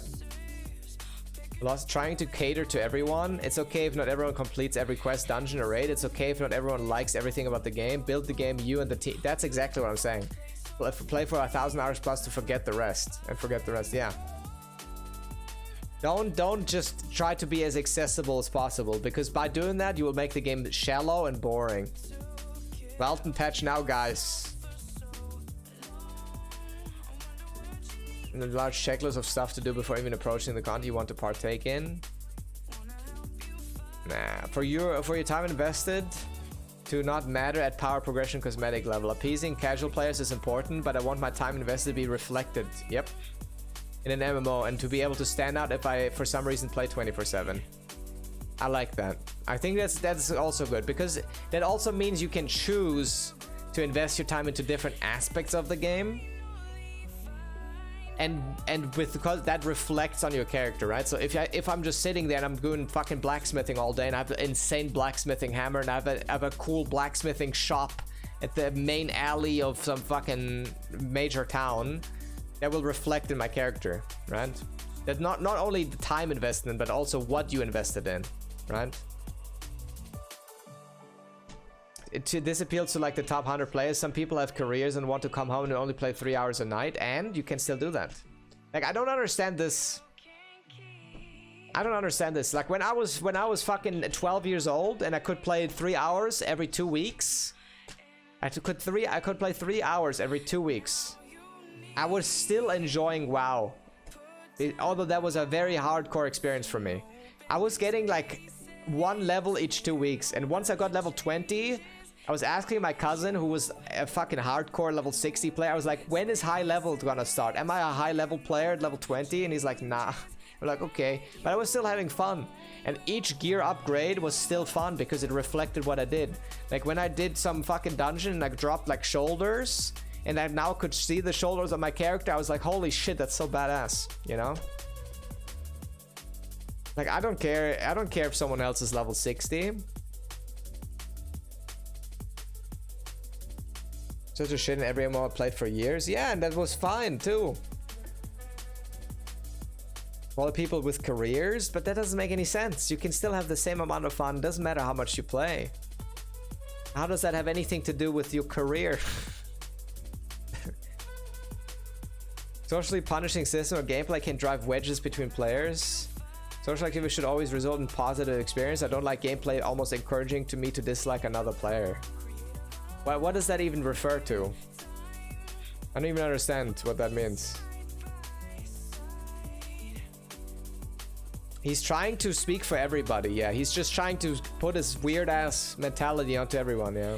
Trying to cater to everyone. It's okay if not everyone completes every quest, dungeon, or raid. It's okay if not everyone likes everything about the game. Build the game, you and the team. That's exactly what I'm saying. Play for 1,000 hours plus to forget the rest. And forget the rest, yeah. Don't just try to be as accessible as possible, because by doing that, you will make the game shallow and boring. Welton patch now, guys. And a large checklist of stuff to do before even approaching the content you want to partake in. Nah, for your time invested to not matter at power progression cosmetic level. Appeasing casual players is important, but I want my time invested to be reflected. Yep. In an MMO, and to be able to stand out if I for some reason play 24/7. I like that. I think that's also good, because that also means you can choose to invest your time into different aspects of the game. And because that reflects on your character, right? So if I'm just sitting there and I'm doing fucking blacksmithing all day, and I have an insane blacksmithing hammer, and I have a cool blacksmithing shop at the main alley of some fucking major town, that will reflect in my character, right? That not only the time investment, but also what you invested in, right? This appeals to like the top 100 players. Some people have careers and want to come home and only play 3 hours a night, and you can still do that. Like, I don't understand this. I don't understand this. Like, when I was fucking 12 years old and I could play 3 hours every 2 weeks, I could play 3 hours every 2 weeks. I was still enjoying WoW, although that was a very hardcore experience for me. I was getting like 1 level each 2 weeks, and once I got level 20, I was asking my cousin, who was a fucking hardcore level 60 player, I was like, when is high level gonna start? Am I a high level player at level 20? And he's like, nah. I'm like, okay. But I was still having fun. And each gear upgrade was still fun because it reflected what I did. Like when I did some fucking dungeon and I dropped like shoulders, and I now could see the shoulders of my character, I was like, holy shit, that's so badass, you know? Like, I don't care if someone else is level 60. Such a shit in every MMO I played for years. Yeah, and that was fine too. A lot of people with careers, but that doesn't make any sense. You can still have the same amount of fun. Doesn't matter how much you play. How does that have anything to do with your career? Socially punishing system or gameplay can drive wedges between players. Social activity should always result in positive experience. I don't like gameplay almost encouraging to me to dislike another player. What does that even refer to? I don't even understand what that means. He's trying to speak for everybody, yeah. He's just trying to put his weird ass mentality onto everyone, yeah.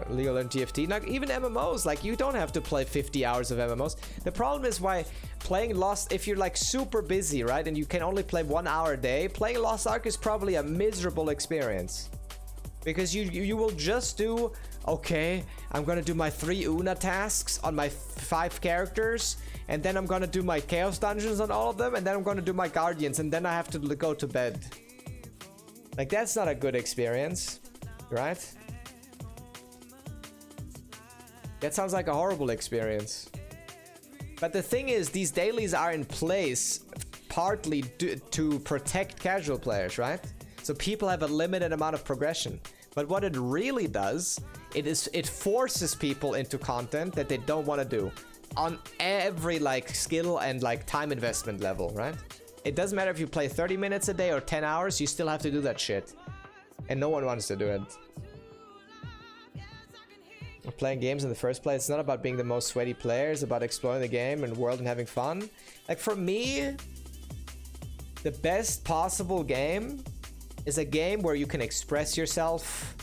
Legal and TFT. Like, even MMOs, like, you don't have to play 50 hours of MMOs. The problem is why playing Lost, if you're like super busy, right, and you can only play 1 hour a day, playing Lost Ark is probably a miserable experience. Because you will just do, okay, I'm gonna do my 3 Una tasks on my 5 characters, and then I'm gonna do my Chaos Dungeons on all of them, and then I'm gonna do my Guardians, and then I have to go to bed. Like, that's not a good experience, right? That sounds like a horrible experience. But the thing is, these dailies are in place partly to protect casual players, right? So people have a limited amount of progression. But what it really does, it forces people into content that they don't want to do on every like skill and like time investment level, right? It doesn't matter if you play 30 minutes a day or 10 hours, you still have to do that shit. And no one wants to do it. Playing games in the first place. It's not about being the most sweaty player. It's about exploring the game and world and having fun. Like for me, the best possible game is a game where you can express yourself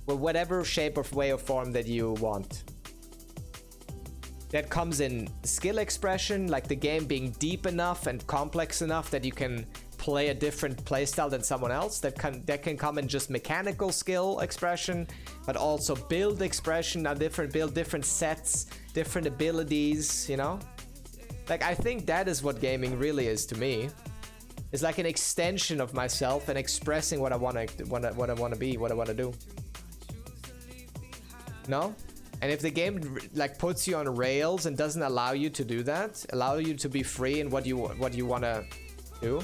with whatever shape or way or form that you want. That comes in skill expression, like the game being deep enough and complex enough that you can play a different playstyle than someone else. That can come in just mechanical skill expression, but also build expression, build different sets, different abilities, you know? Like I think that is what gaming really is to me. It's like an extension of myself and expressing what I want to be, what I want to do. No? And if the game like puts you on rails and doesn't allow you to do that, allow you to be free in what you want to do,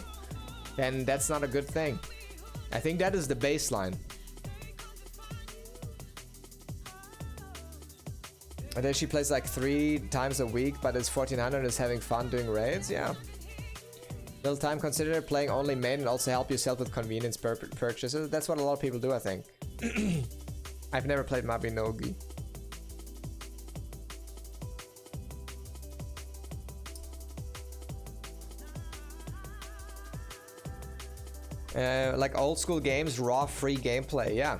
then that's not a good thing. I think that is the baseline. And then she plays like 3 times a week, but it's 1400 is having fun doing raids. Yeah. Little time consider playing only main and also help yourself with convenience purchases. That's what a lot of people do, I think. I've never played Mabinogi. Like old school games, raw free gameplay, yeah.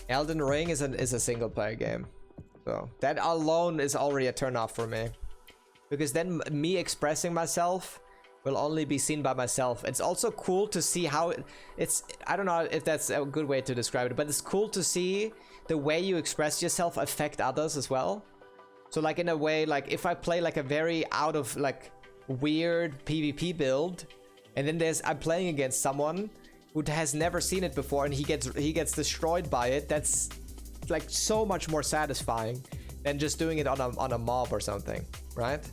Elden Ring is a single player game. So that alone is already a turn off for me. Because then me expressing myself will only be seen by myself. It's also cool to see how it's, I don't know if that's a good way to describe it, but it's cool to see the way you express yourself affect others as well. So like in a way, like if I play like a very out of like weird PvP build, and then I'm playing against someone who has never seen it before and he gets destroyed by it, that's like so much more satisfying than just doing it on a mob or something, right?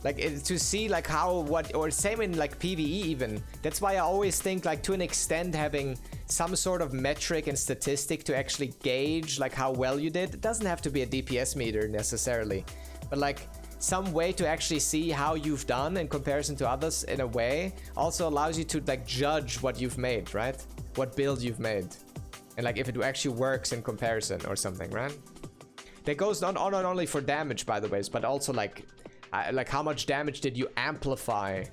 Like to see like how or same in like PvE even. That's why I always think like to an extent having some sort of metric and statistic to actually gauge like how well you did. It doesn't have to be a DPS meter necessarily, but like some way to actually see how you've done in comparison to others in a way also allows you to like judge what you've made, right? What build you've made. And like if it actually works in comparison or something, right? That goes not only for damage, by the way, but also like how much damage did you amplify,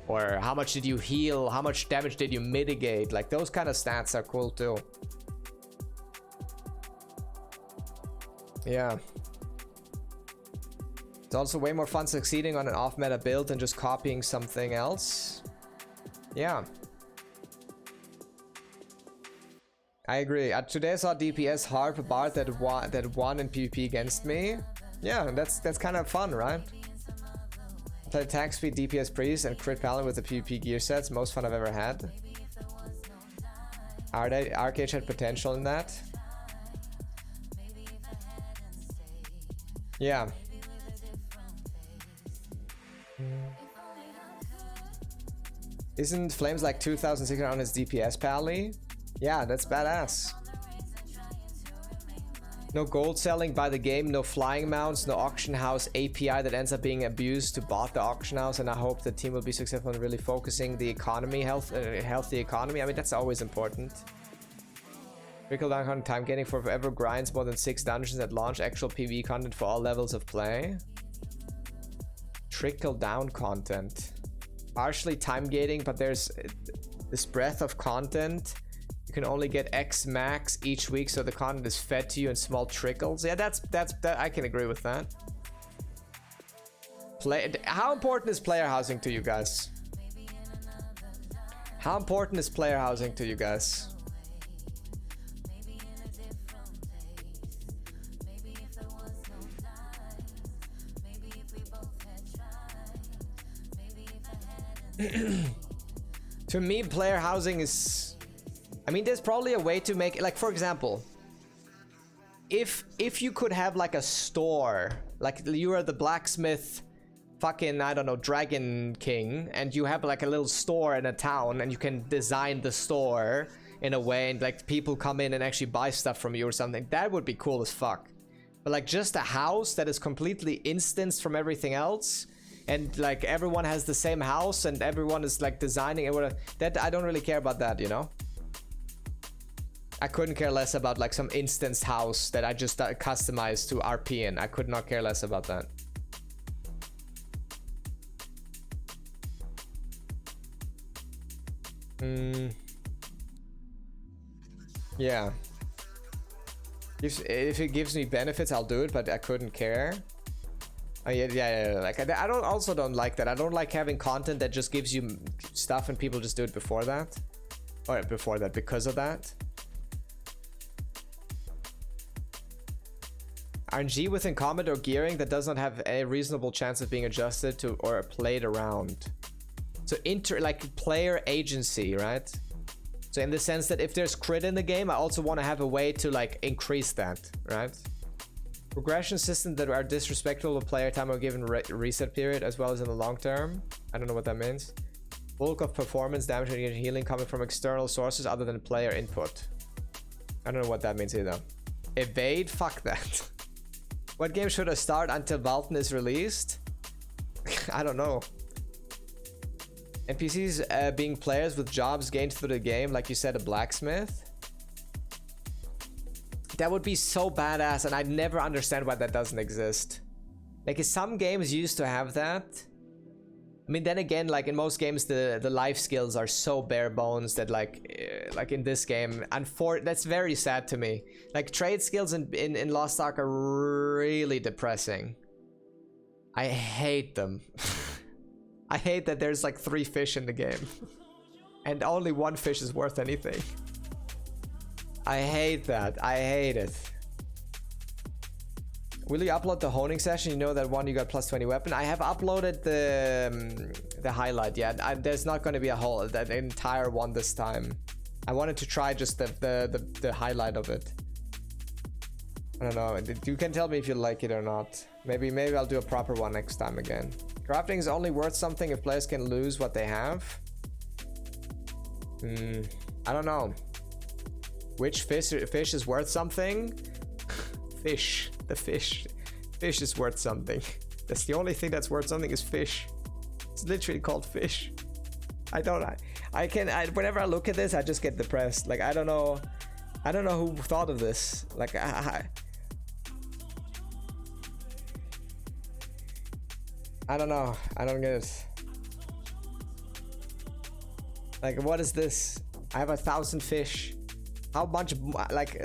or how much did you heal, how much damage did you mitigate? Like those kind of stats are cool too. Yeah. It's also way more fun succeeding on an off-meta build than just copying something else. Yeah. I agree. Today I saw DPS harp Bard that won in PvP against me. Yeah, that's kind of fun, right? Play attack speed, DPS priest, and crit paladin with the PvP gear sets. Most fun I've ever had. Arcade had potential in that. Yeah. Isn't Flames like 2,600 on his DPS pally? Yeah, that's badass. No gold selling by the game, no flying mounts, no auction house API that ends up being abused to bot the auction house, and I hope the team will be successful in really focusing the economy, healthy economy. I mean, that's always important. Trickle down content, time getting for forever grinds, more than 6 dungeons at launch, actual PvE content for all levels of play. Trickle down content. Partially time gating, but there's this breadth of content. You can only get X max each week, so the content is fed to you in small trickles. Yeah, that I can agree with that. How important is player housing to you guys? How important is player housing to you guys? To me, player housing is, I mean, there's probably a way to make it, like, for example, if you could have like a store, like you are the blacksmith fucking, I don't know, Dragon King, and you have like a little store in a town, and you can design the store in a way, and like people come in and actually buy stuff from you or something, that would be cool as fuck. But like just a house that is completely instanced from everything else, and like everyone has the same house and everyone is like designing it, that I don't really care about that, you know? I couldn't care less about like some instanced house that I just customized to RP in. I could not care less about that. Yeah. If it gives me benefits, I'll do it, but I couldn't care. Oh, yeah. Like I don't like that. I don't like having content that just gives you stuff and people just do it before that. Or before that, because of that. RNG within combat or gearing that does not have a reasonable chance of being adjusted to or played around. So like player agency, right? So in the sense that if there's crit in the game, I also want to have a way to like increase that, right? Progression systems that are disrespectful to player time or given reset period, as well as in the long term. I don't know what that means. Bulk of performance, damage, and healing coming from external sources other than player input. I don't know what that means either. Evade? Fuck that. What game should I start until Valton is released? I don't know. NPCs being players with jobs gained through the game, like you said, a blacksmith. That would be so badass, and I'd never understand why that doesn't exist. Like, some games used to have that. I mean, then again, like in most games, the life skills are so bare bones that like in this game, that's very sad to me. Like trade skills in Lost Ark are really depressing. I hate them. I hate that there's like 3 fish in the game and only 1 fish is worth anything. I hate that. I hate it. Will you upload the honing session? You know that one you got plus 20 weapon. I have uploaded the highlight. Yeah, there's not going to be that entire one this time. I wanted to try just the highlight of it. I don't know. You can tell me if you like it or not. Maybe I'll do a proper one next time again. Crafting is only worth something if players can lose what they have. I don't know. Which fish is worth something? Fish. The fish is worth something. That's the only thing that's worth something is fish. It's literally called fish. Whenever I look at this, I just get depressed. Like I don't know who thought of this. Like I don't know. I don't get it. Like what is this? I have 1,000 fish. How much like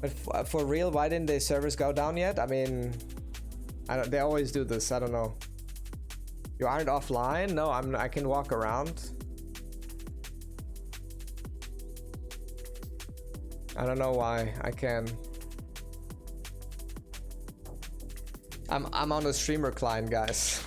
but for real, why didn't the servers go down yet? I mean, they always do this. I don't know. You aren't offline? No, I can walk around. I don't know why. I can. I'm on the streamer client, guys.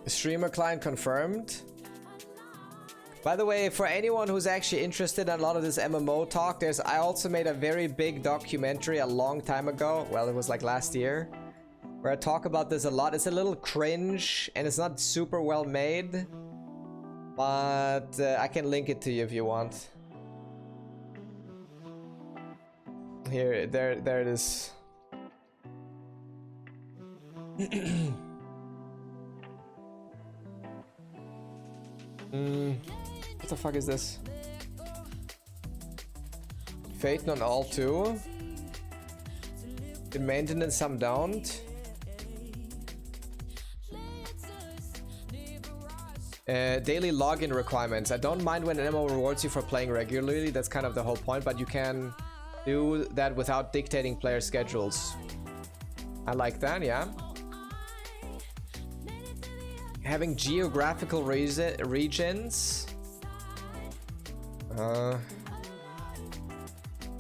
Streamer client confirmed. By the way, for anyone who's actually interested in a lot of this MMO talk, I also made a very big documentary a long time ago. Well, it was like last year, where I talk about this a lot. It's a little cringe and it's not super well made, but I can link it to you if you want. Here, there it is. What the fuck is this? Fate on all too. In maintenance, some don't. Daily login requirements. I don't mind when MMO rewards you for playing regularly. That's kind of the whole point, but you can do that without dictating player schedules. I like that, yeah. Having geographical regions.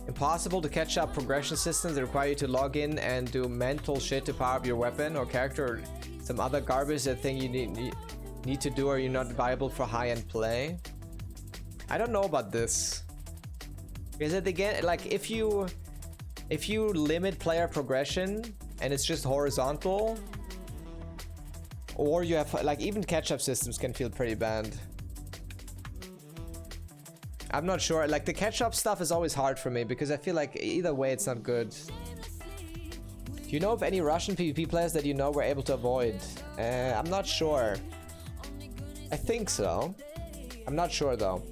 Impossible to catch up progression systems that require you to log in and do mental shit to power up your weapon or character or some other garbage that thing you need to do or you're not viable for high-end play. I don't know about this. Because again, like if you limit player progression and it's just horizontal, or you have like even catch-up systems can feel pretty bad. I'm not sure. Like, the catch-up stuff is always hard for me because I feel like either way it's not good. Do you know of any Russian PvP players that you know were able to avoid? I'm not sure. I think so. I'm not sure though.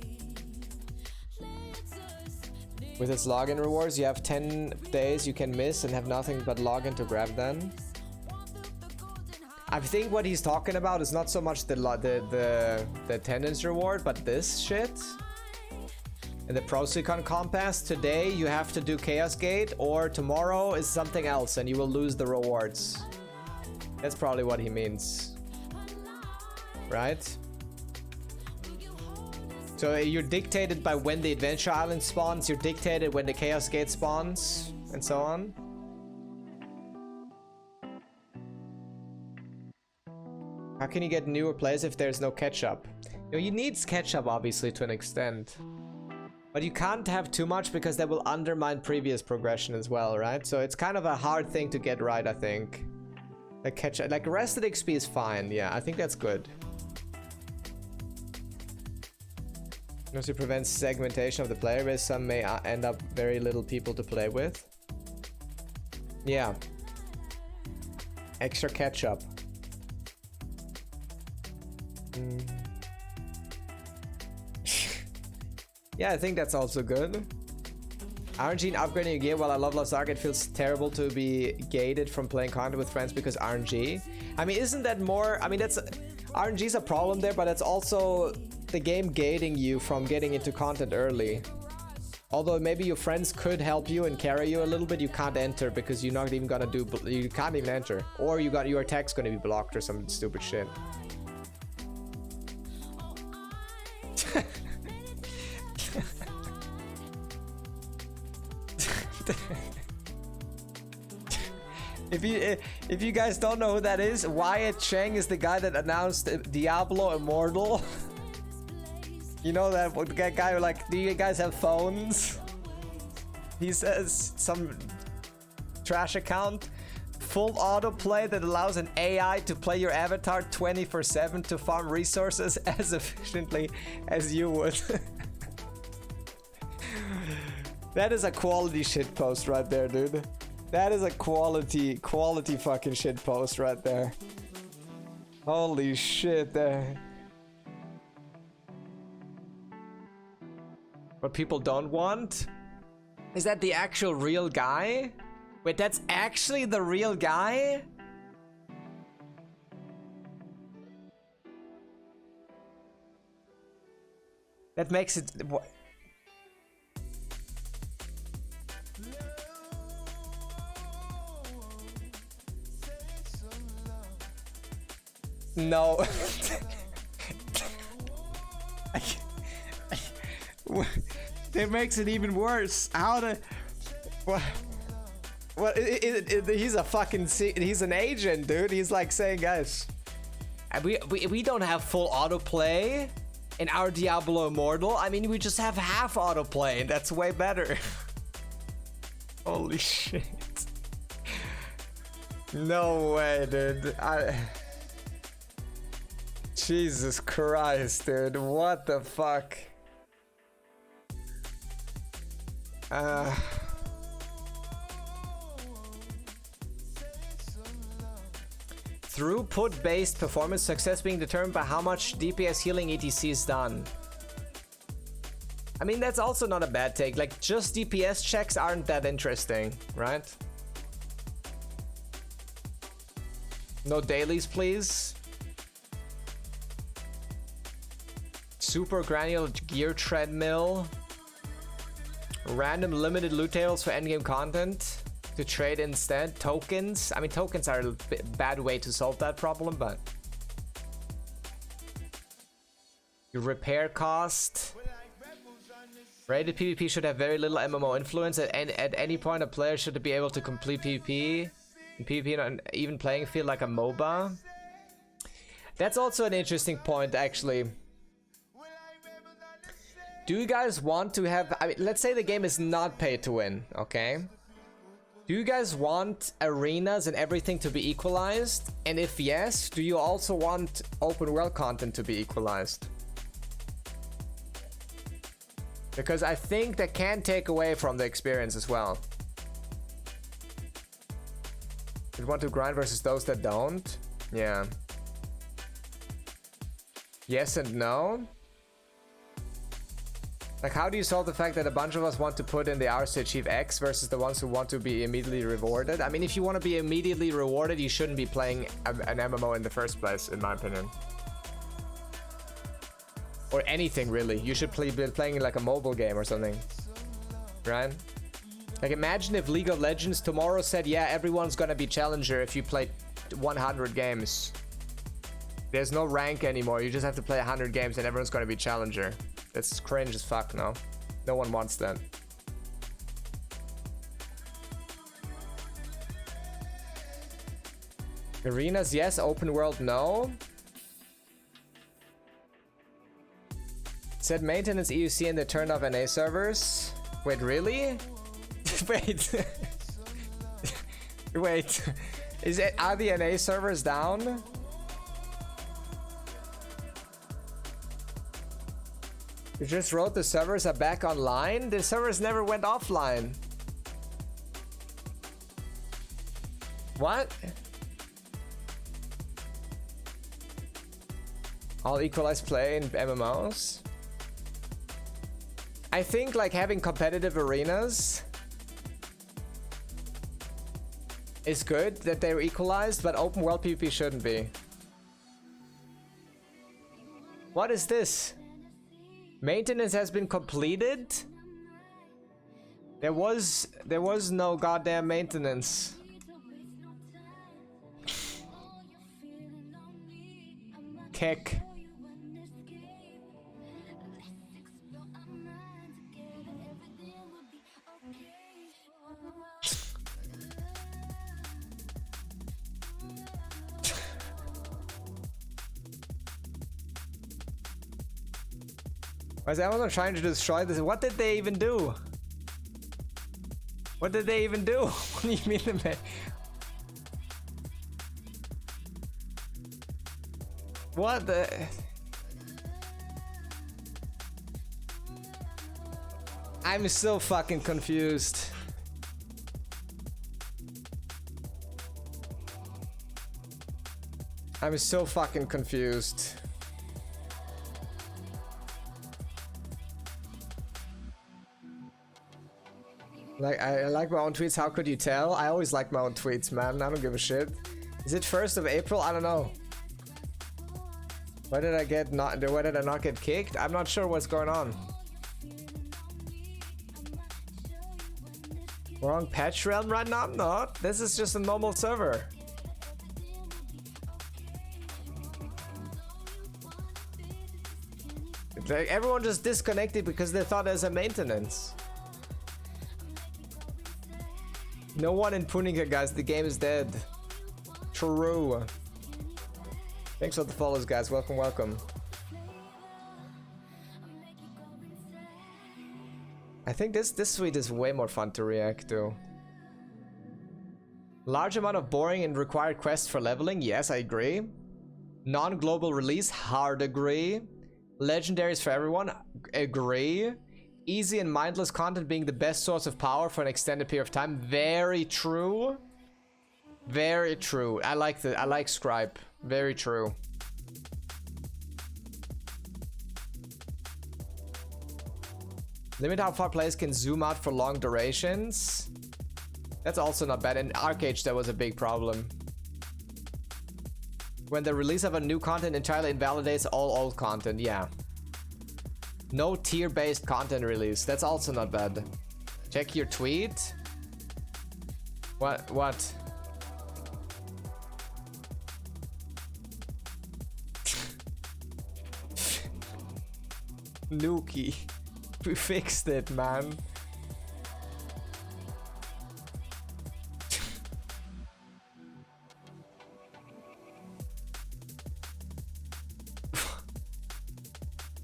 With its login rewards, you have 10 days you can miss and have nothing but login to grab them. I think what he's talking about is not so much the attendance reward, but this shit. In the Prosecon Compass, today you have to do Chaos Gate, or tomorrow is something else and you will lose the rewards. That's probably what he means. Right? So you're dictated by when the Adventure Island spawns, you're dictated when the Chaos Gate spawns, and so on. How can you get newer players if there's no catch-up? You need catch-up obviously to an extent. But you can't have too much because that will undermine previous progression as well, right? So it's kind of a hard thing to get right, I think. Like catch-up, like rested XP is fine, yeah, I think that's good. Also prevents segmentation of the player base. Some may end up very little people to play with. Yeah. Extra catch-up. Yeah, I think that's also good. RNG and upgrading your gear. While I love Lost Ark, it feels terrible to be gated from playing content with friends because RNG. I mean, isn't that more... I mean, that's... RNG's a problem there, but it's also the game gating you from getting into content early. Although maybe your friends could help you and carry you a little bit, you can't enter because you're not even gonna do... You can't even enter. Or your attack's gonna be blocked or some stupid shit. If you guys don't know who that is, Wyatt Cheng is the guy that announced Diablo Immortal. You know that guy who, like, do you guys have phones? He says some trash account, full autoplay that allows an AI to play your avatar 24/7 to farm resources as efficiently as you would. That is a quality shit post right there, dude. That is a quality fucking shit post right there. Holy shit, there. What people don't want? Is that the actual real guy? Wait, that's actually the real guy? That makes it... What? No. That makes it even worse. How to... What? He's a fucking... He's an agent, dude. He's like saying, guys, we don't have full autoplay in our Diablo Immortal. I mean, we just have half autoplay, and that's way better. Holy shit. No way, dude. Jesus Christ, dude. What the fuck? Throughput-based performance success being determined by how much DPS healing etc is done. I mean, that's also not a bad take. Like, just DPS checks aren't that interesting, right? No dailies, please. Super granular gear treadmill. Random limited loot tables for endgame content to trade instead. Tokens. I mean, tokens are a bad way to solve that problem, but... Your repair cost. Rated PvP should have very little MMO influence. At any point, a player should be able to complete PvP. And PvP on an even playing field like a MOBA. That's also an interesting point, actually. Do you guys want to have... I mean, let's say the game is not pay to win, okay? Do you guys want arenas and everything to be equalized? And if yes, do you also want open world content to be equalized? Because I think that can take away from the experience as well. You want to grind versus those that don't? Yeah. Yes and no. Like, how do you solve the fact that a bunch of us want to put in the hours to achieve X versus the ones who want to be immediately rewarded? I mean, if you want to be immediately rewarded, you shouldn't be playing an MMO in the first place, in my opinion. Or anything, really. You should be playing like a mobile game or something. Right? Like, imagine if League of Legends tomorrow said, yeah, everyone's gonna be challenger if you play 100 games. There's no rank anymore. You just have to play 100 games and everyone's gonna be challenger. That's cringe as fuck, no? No one wants that. Arenas, yes. Open world, no. Said maintenance EUC and they turned off NA servers. Wait, really? Wait. Wait. Are the NA servers down? You just wrote the servers are back online? The servers never went offline. What? All equalized play in MMOs? I think like having competitive arenas is good that they're equalized, but open world PvP shouldn't be. What is this? Maintenance has been completed? There was no goddamn maintenance. Tech. Why is Amazon trying to destroy this? What did they even do? What did they even do? What do you mean, man? What the? I'm so fucking confused. I'm so fucking confused. Like, I like my own tweets. How could you tell? I always like my own tweets, man. I don't give a shit. Is it 1st of April? I don't know. Why did I not get kicked? I'm not sure what's going on. Wrong patch realm right now? I'm not. This is just a normal server. Like, everyone just disconnected because they thought there's a maintenance. No one in Punica, guys. The game is dead. True. Thanks for the follows, guys. Welcome, welcome. I think this suite is way more fun to react to. Large amount of boring and required quests for leveling. Yes, I agree. Non-global release. Hard agree. Legendaries for everyone. Agree. Easy and mindless content being the best source of power for an extended period of time. Very true. Very true. I like Scribe. Very true. Limit how far players can zoom out for long durations. That's also not bad. In Arcade, that was a big problem. When the release of a new content entirely invalidates all old content. Yeah. No tier-based content release. That's also not bad. Check your tweet. What? Nuki. We fixed it, man.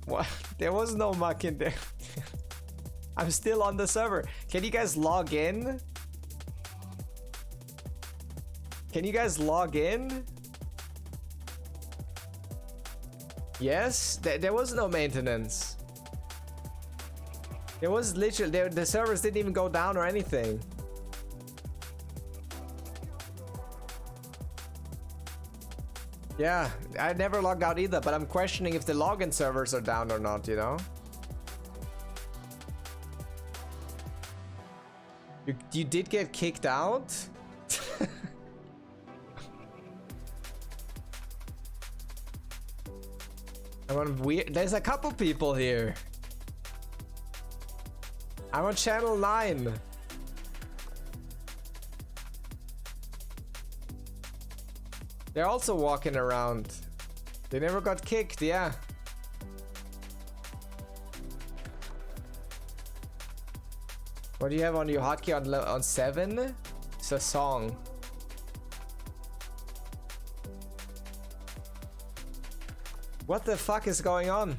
What? There was no muck in there. I'm still on the server. Can you guys log in? Can you guys log in? Yes? There was no maintenance. It was literally, the servers didn't even go down or anything. Yeah, I never logged out either, but I'm questioning if the login servers are down or not, you know? You did get kicked out? I'm on weird. There's a couple people here. I'm on channel 9. They're also walking around. They never got kicked, yeah. What do you have on your hotkey on 7? It's a song. What the fuck is going on?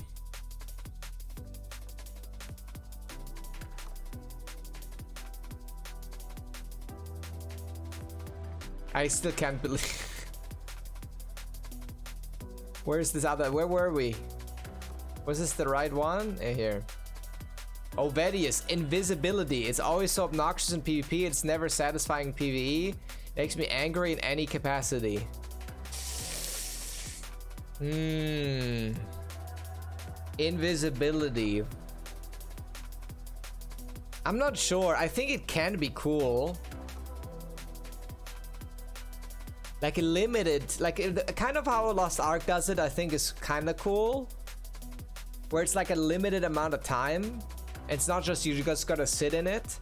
I still can't believe. Where's this other? Where were we? Was this the right one? Here. Ovedius, invisibility. It's always so obnoxious in PvP. It's never satisfying in PvE. Makes me angry in any capacity. Invisibility. I'm not sure. I think it can be cool. Like a limited, like kind of how Lost Ark does it, I think is kind of cool. Where it's like a limited amount of time. It's not just you just gotta sit in it.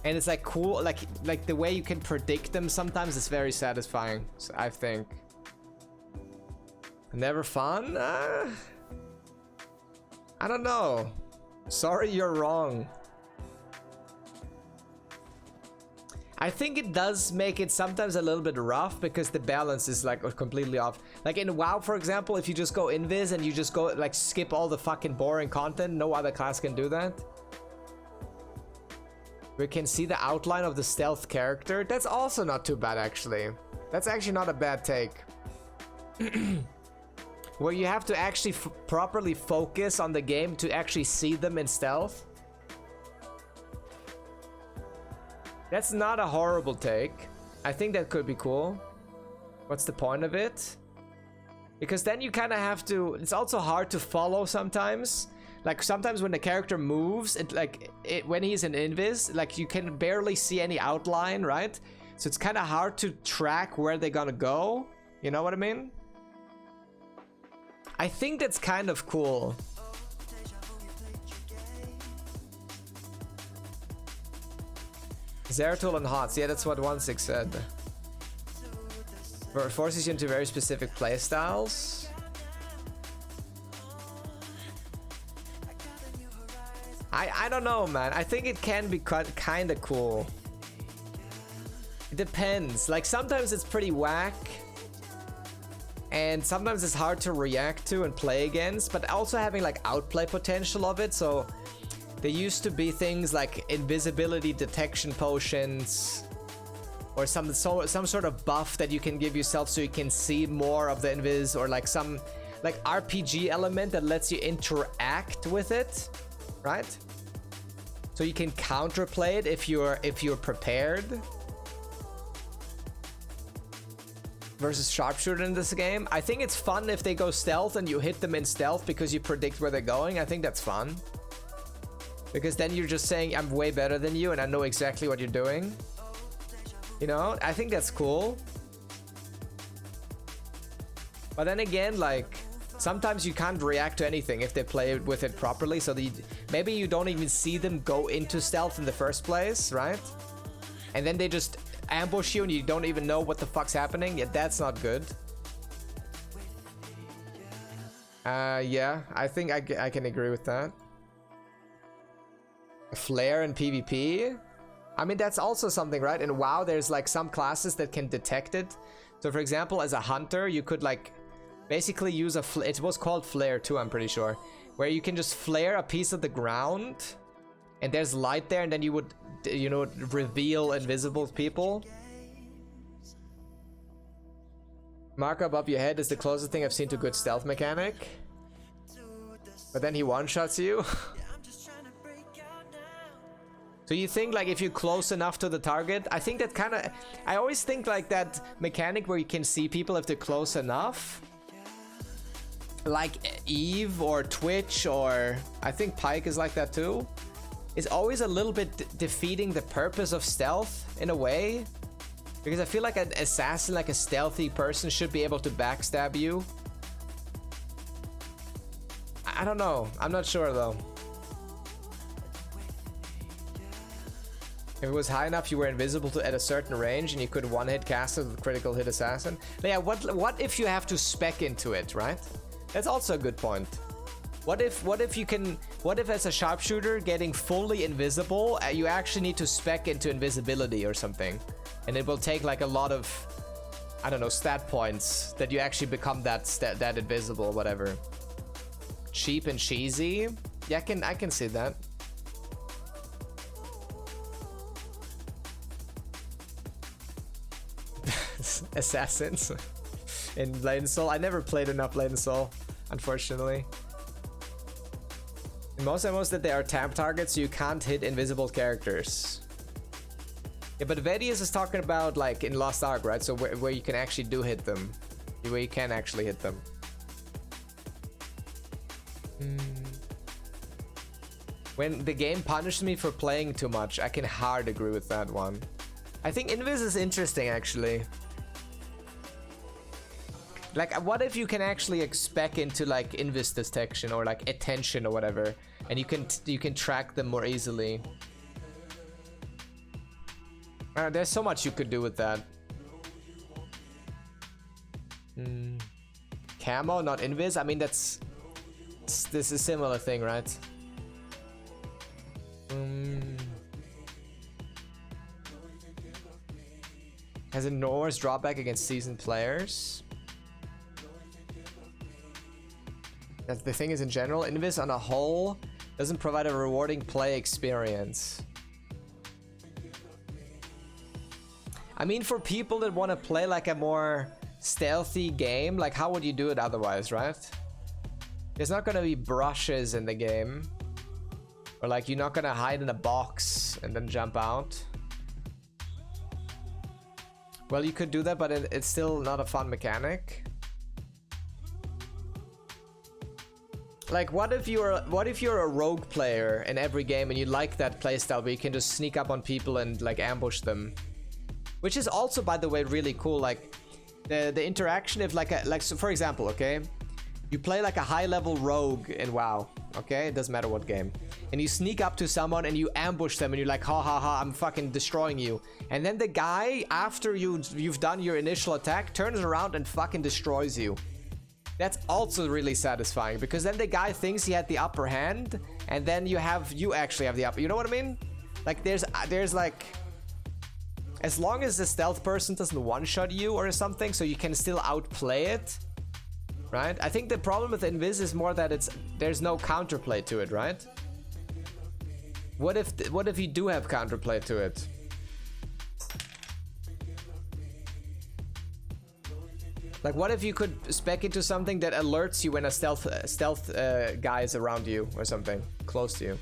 And it's like cool, like the way you can predict them sometimes is very satisfying, I think. Never fun? I don't know. Sorry, you're wrong. I think it does make it sometimes a little bit rough because the balance is like completely off. Like in WoW, for example, if you just go invis and you just go like skip all the fucking boring content, no other class can do that. We can see the outline of the stealth character. That's also not too bad, actually. That's actually not a bad take. Where you have to actually properly focus on the game to actually see them in stealth. That's not a horrible take. I think that could be cool. What's the point of it? Because then you kind of have to... It's also hard to follow sometimes. Like sometimes when the character moves, when he's in invis, like you can barely see any outline, right? So it's kind of hard to track where they're gonna go. You know what I mean? I think that's kind of cool. Zeratul and HOTS, yeah, that's what 1.6 said. It forces you into very specific playstyles. I don't know, man. I think it can be kind of cool. It depends. Like sometimes it's pretty whack. And sometimes it's hard to react to and play against, but also having like outplay potential of it. So there used to be things like invisibility detection potions or some sort of buff that you can give yourself so you can see more of the invis, or like some like RPG element that lets you interact with it, right? So you can counterplay it if you're prepared. Versus sharpshooter in this game. I think it's fun if they go stealth and you hit them in stealth because you predict where they're going. I think that's fun. Because then you're just saying, I'm way better than you and I know exactly what you're doing. You know, I think that's cool. But then again, like, sometimes you can't react to anything if they play with it properly. So maybe you don't even see them go into stealth in the first place, right? And then they just ambush you and you don't even know what the fuck's happening. Yeah, that's not good. Yeah, I think I can agree with that. Flare in PvP? I mean, that's also something, right? In WoW, there's like some classes that can detect it. So for example, as a hunter, you could like basically use it was called flare too, I'm pretty sure, where you can just flare a piece of the ground and there's light there, and then you would, you know, reveal invisible people. Marker above your head is the closest thing I've seen to good stealth mechanic. But then he one-shots you. So you think like if you're close enough to the target, I think that kind of, I always think like that mechanic where you can see people if they're close enough, like Eve or Twitch, or I think Pike is like that too, is always a little bit defeating the purpose of stealth in a way, because I feel like an assassin, like a stealthy person, should be able to backstab you. I don't know, I'm not sure though. If it was high enough, you were invisible at a certain range, and you could one-hit cast it with critical hit assassin. But yeah, what if you have to spec into it, right? That's also a good point. What if as a sharpshooter getting fully invisible, you actually need to spec into invisibility or something, and it will take like a lot of, I don't know, stat points that you actually become that invisible, whatever. Cheap and cheesy. Yeah, I can see that. Assassins in Blade and Soul. I never played enough Blade and Soul, unfortunately. In most MMOs that they are tab targets, so you can't hit invisible characters. Yeah, but Vedius is talking about like in Lost Ark, right? So where you can actually hit them. Where you can actually hit them. When the game punishes me for playing too much, I can hard agree with that one. I think Invis is interesting, actually. Like, what if you can actually spec into like Invis detection or like attention or whatever, and you can track them more easily. There's so much you could do with that. Camo, not Invis. I mean, this is a similar thing, right? Has an enormous drawback against seasoned players. That's the thing is, in general, Invis on a whole doesn't provide a rewarding play experience. I mean, for people that want to play like a more stealthy game, like how would you do it otherwise, right? There's not gonna be brushes in the game. Or like you're not gonna hide in a box and then jump out. Well, you could do that, but it's still not a fun mechanic. Like, what if you're a rogue player in every game and you like that playstyle where you can just sneak up on people and like ambush them, which is also, by the way, really cool. Like the interaction, if so for example, okay, you play like a high-level rogue in WoW, okay, it doesn't matter what game, and you sneak up to someone and you ambush them and you're like, ha ha ha, I'm fucking destroying you, and then the guy, after you've done your initial attack, turns around and fucking destroys you. That's also really satisfying, because then the guy thinks he had the upper hand, and then you actually have the upper, you know what I mean? Like there's like, as long as the stealth person doesn't one-shot you or something, so you can still outplay it, right? I think the problem with Invis is more that there's no counterplay to it, right? What if you do have counterplay to it? Like, what if you could spec into something that alerts you when a stealth guy is around you or something close to you?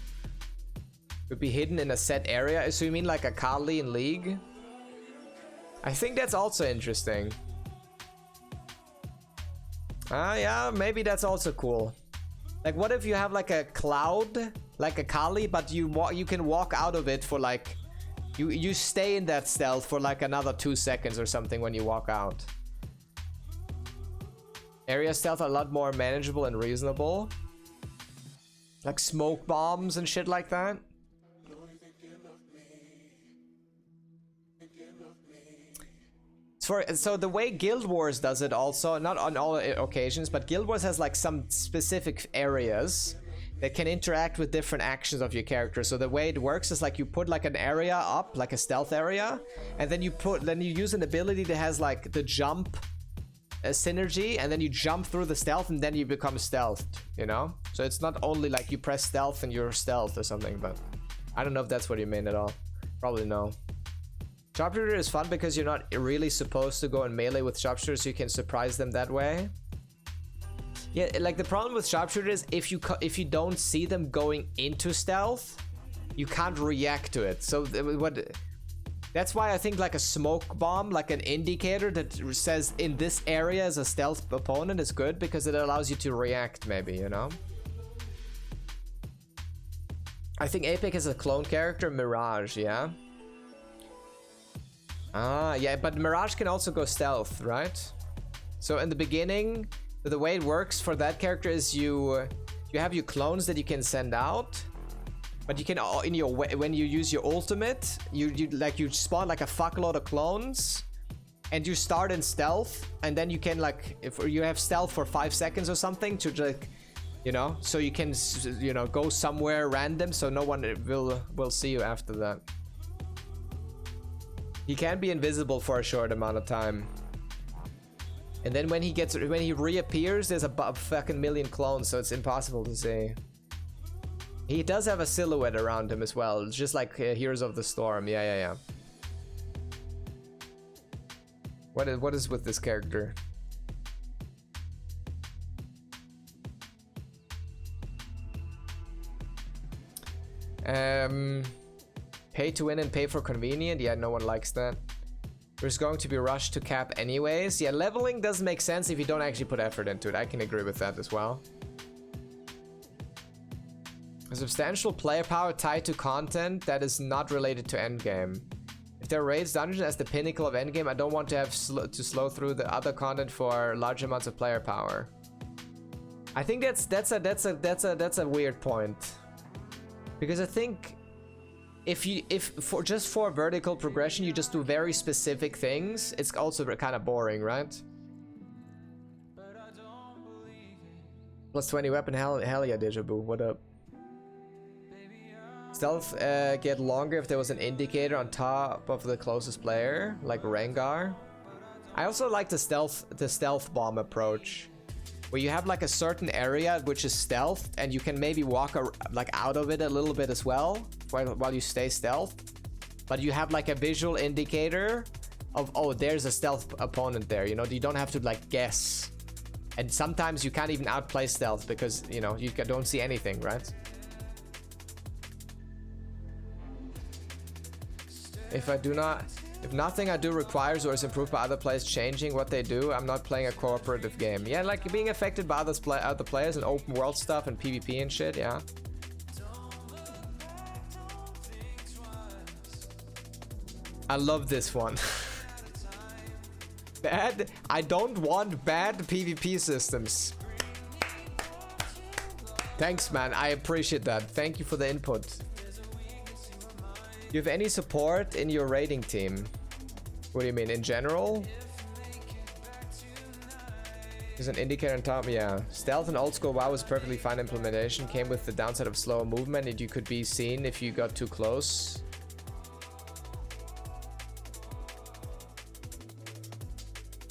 Could be hidden in a set area. So you mean like a Kali in League? I think that's also interesting. Yeah, maybe that's also cool. Like, what if you have like a cloud, like a Kali, but you can walk out of it for like, you stay in that stealth for like another 2 seconds or something when you walk out. Area stealth are a lot more manageable and reasonable. Like smoke bombs and shit like that. So the way Guild Wars does it also, not on all occasions, but Guild Wars has like some specific areas that can interact with different actions of your character. So the way it works is like you put like an area up, like a stealth area, and then you use an ability that has like the jump synergy, and then you jump through the stealth and then you become stealthed, you know? So it's not only like you press stealth and you're stealth or something, but I don't know if that's what you mean at all. Probably no. Sharpshooter is fun because you're not really supposed to go in melee with sharpshooters, so you can surprise them that way. Yeah, like the problem with sharpshooters is if you don't see them going into stealth, you can't react to it. So that's why I think like a smoke bomb, like an indicator that says in this area is a stealth opponent is good, because it allows you to react, maybe, you know? I think Apex is a clone character, Mirage, yeah? Ah, yeah, but Mirage can also go stealth, right? So in the beginning, the way it works for that character is you have your clones that you can send out, but you can in your when you use your ultimate, you spawn like a fuckload of clones, and you start in stealth, and then you can like if you have stealth for 5 seconds or something to like, you know, so you can, you know, go somewhere random so no one will see you after that. He can be invisible for a short amount of time. And then when he reappears, there's a fucking million clones, so it's impossible to see. He does have a silhouette around him as well, just like Heroes of the Storm. Yeah. What is with this character? Pay to win and pay for convenient. Yeah, no one likes that. There's going to be a rush to cap anyways. Yeah, leveling does make sense if you don't actually put effort into it. I can agree with that as well. A substantial player power tied to content that is not related to endgame. If there are raids dungeons as the pinnacle of endgame, I don't want to have to slow through the other content for large amounts of player power. I think that's a weird point, because I think if for vertical progression you just do very specific things, it's also kind of boring, right? Plus 20 weapon, hell yeah, Deja Vu, what up? Stealth get longer if there was an indicator on top of the closest player, like Rengar. I also like the stealth bomb approach, where you have like a certain area which is stealth, and you can maybe walk like out of it a little bit as well while you stay stealth, but you have like a visual indicator of, oh, there's a stealth opponent there, you know. You don't have to like guess, and sometimes you can't even outplay stealth because, you know, you don't see anything, right? If nothing I do requires or is improved by other players changing what they do, I'm not playing a cooperative game. Yeah, like being affected by other players and open world stuff and PvP and shit, yeah. I love this one. I don't want bad PvP systems. Thanks, man. I appreciate that. Thank you for the input. Do you have any support in your raiding team? What do you mean, in general? There's an indicator on top, yeah. Stealth and old school WoW was perfectly fine implementation. Came with the downside of slower movement, and you could be seen if you got too close.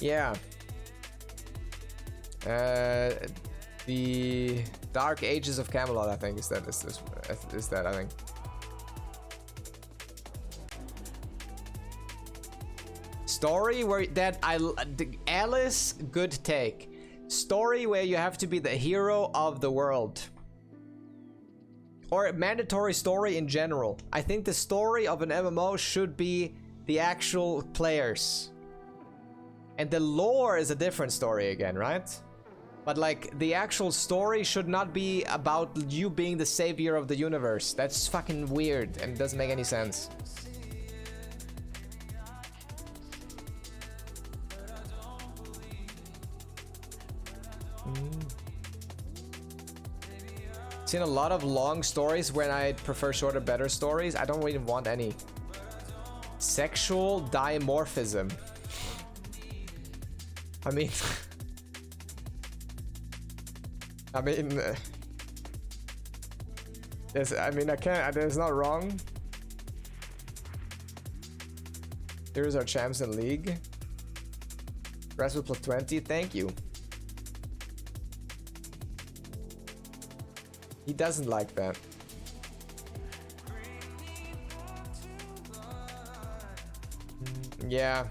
Yeah. The Dark Ages of Camelot, I think, is that I think. Story where Alice, good take. Story where you have to be the hero of the world, or a mandatory story in general. I think the story of an MMO should be the actual players, and the lore is a different story again, right? But like the actual story should not be about you being the savior of the universe. That's fucking weird and doesn't make any sense. Seen a lot of long stories when I prefer shorter, better stories. I don't really want any. Sexual dimorphism. I mean, there's not wrong. Here's our champs in league. Rest with plus 20, thank you. He doesn't like that. Yeah.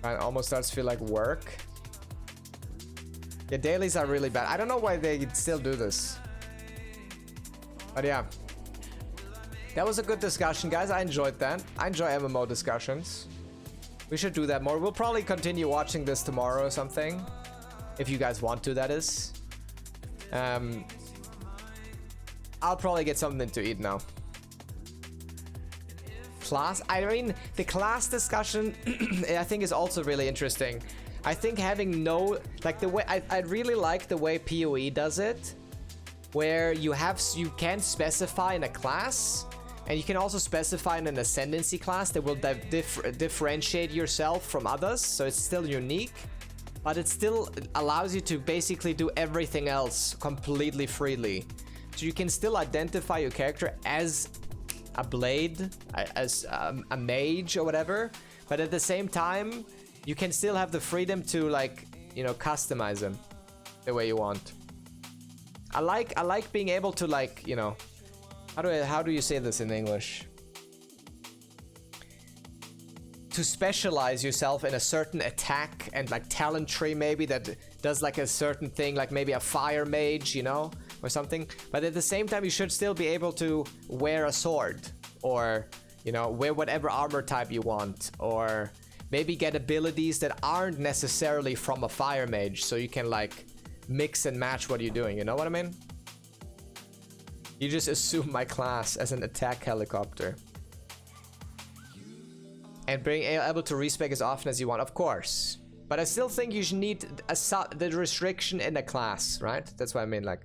It almost starts to feel like work. Yeah, dailies are really bad. I don't know why they still do this. But yeah, that was a good discussion, guys. I enjoyed that. I enjoy MMO discussions. We should do that more. We'll probably continue watching this tomorrow or something, if you guys want to, that is. I'll probably get something to eat now. Class, I mean, the class discussion I think is also really interesting. I think having no, like the way, I really like the way PoE does it, where you can specify in a class, and you can also specify in an ascendancy class that will differentiate yourself from others, so it's still unique, but it still allows you to basically do everything else completely freely. So you can still identify your character as a blade, as a mage or whatever, but at the same time you can still have the freedom to, like, you know, customize them the way you want. I like being able to, like, you know, how do you say this in English? To specialize yourself in a certain attack and, like, talent tree maybe that does, like, a certain thing, like maybe a fire mage, you know, or something. But at the same time, you should still be able to wear a sword, or, you know, wear whatever armor type you want, or maybe get abilities that aren't necessarily from a fire mage, so you can, like, mix and match what you're doing, you know what I mean? You just assume my class as an attack helicopter. And being able to respec as often as you want, of course. But I still think you should need the restriction in a class, right? That's what I mean, like,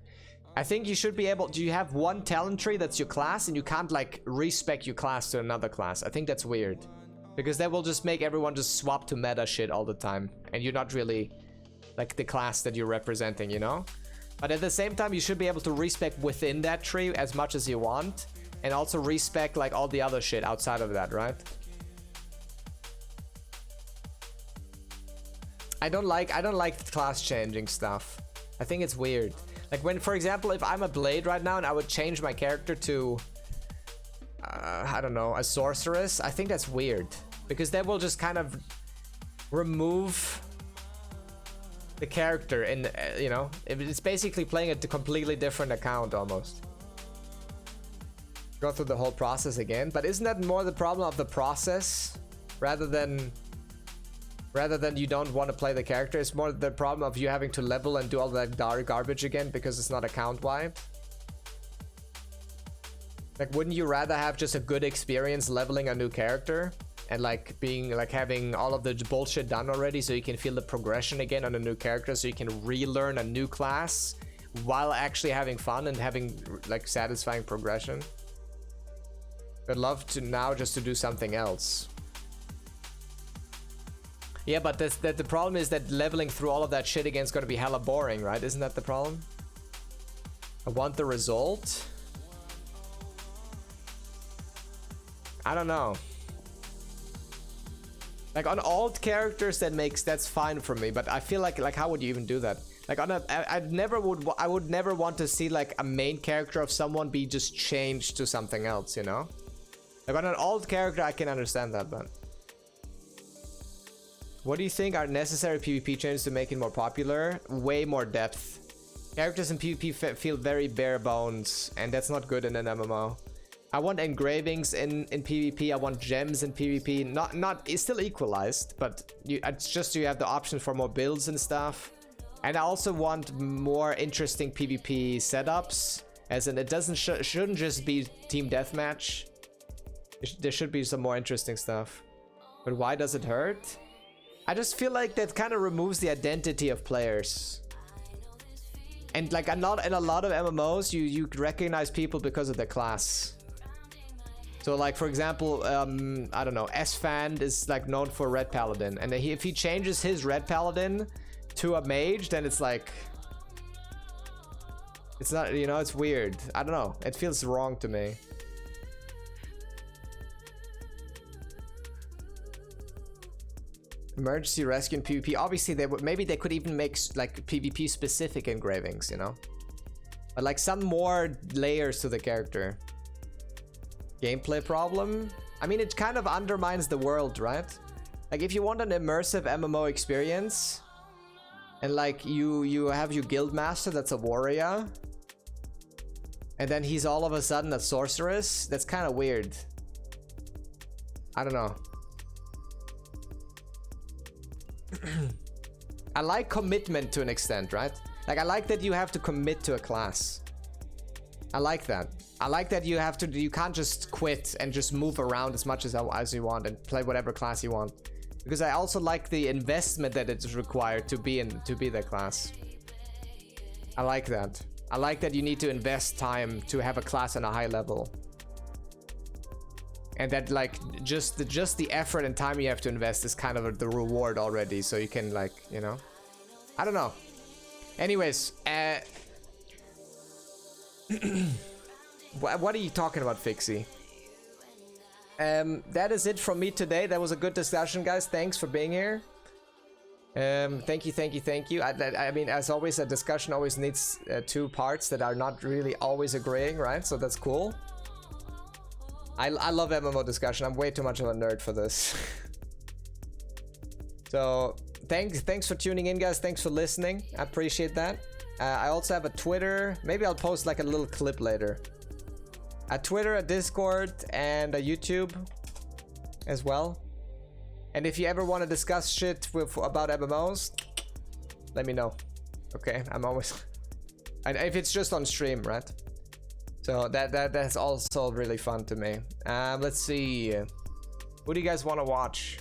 I think you should be able to, you have one talent tree that's your class, and you can't, like, respec your class to another class. I think that's weird. Because that will just make everyone just swap to meta shit all the time, and you're not really, like, the class that you're representing, you know? But at the same time, you should be able to respec within that tree as much as you want, and also respec, like, all the other shit outside of that, right? I don't like class changing stuff. I think it's weird. Like, when, for example, if I'm a blade right now and I would change my character to, I don't know, a sorceress, I think that's weird. Because that will just kind of remove the character, and, you know, it's basically playing a completely different account almost. Go through the whole process again. But isn't that more the problem of the process rather than you don't want to play the character? It's more the problem of you having to level and do all that garbage again because it's not account wide. Like, wouldn't you rather have just a good experience leveling a new character and, like, being, like, having all of the bullshit done already, so you can feel the progression again on a new character, so you can relearn a new class while actually having fun and having, like, satisfying progression? I'd love to now just to do something else. Yeah, but the problem is that leveling through all of that shit again is going to be hella boring, right? Isn't that the problem? I want the result. I don't know. Like, on alt characters, that's fine for me, but I feel like how would you even do that? Like, on I would never want to see, like, a main character of someone be just changed to something else, you know? Like, on an alt character, I can understand that, but what do you think are necessary PvP changes to make it more popular? Way more depth. Characters in PvP feel very bare bones, and that's not good in an MMO. I want engravings in PvP. I want gems in PvP. It's still equalized, but it's just you have the option for more builds and stuff. And I also want more interesting PvP setups, as in it shouldn't just be team deathmatch. There should be some more interesting stuff. But why does it hurt? I just feel like that kind of removes the identity of players. And, like, in a lot of MMOs, you recognize people because of their class. So, like, for example, I don't know, S-Fan is, like, known for Red Paladin, and if he changes his Red Paladin to a mage, then it's like, it's not, you know, it's weird. I don't know, it feels wrong to me. Emergency rescue and PvP. Obviously, maybe they could even make, like, PvP specific engravings, you know, but, like, some more layers to the character. Gameplay problem? I mean, it kind of undermines the world, right? Like, if you want an immersive MMO experience, and, like, you have your guild master that's a warrior, And then he's all of a sudden a sorceress? That's kind of weird. I don't know. I like commitment to an extent, right? Like, I like that you have to commit to a class. I like that. I like that you have to, you can't just quit and just move around as much as you want and play whatever class you want. Because I also like the investment that it's required to be that class. I like that. I like that you need to invest time to have a class on a high level. And that, like, just the effort and time you have to invest is kind of the reward already. So you can, like, you know, I don't know. Anyways, what are you talking about, Fixie? That is it from me today. That was a good discussion, guys. Thanks for being here. Thank you. I mean, as always, a discussion always needs two parts that are not really always agreeing, right? So that's cool. I love MMO discussion. I'm way too much of a nerd for this. So thanks for tuning in, guys. Thanks for listening. I appreciate that. I also have a Twitter. Maybe I'll post like a little clip later. A Twitter, a Discord, and a YouTube as well. And if you ever want to discuss shit about MMOs, let me know. Okay, I'm always... And if it's just on stream, right? So that's also really fun to me. Let's see. What do you guys want to watch?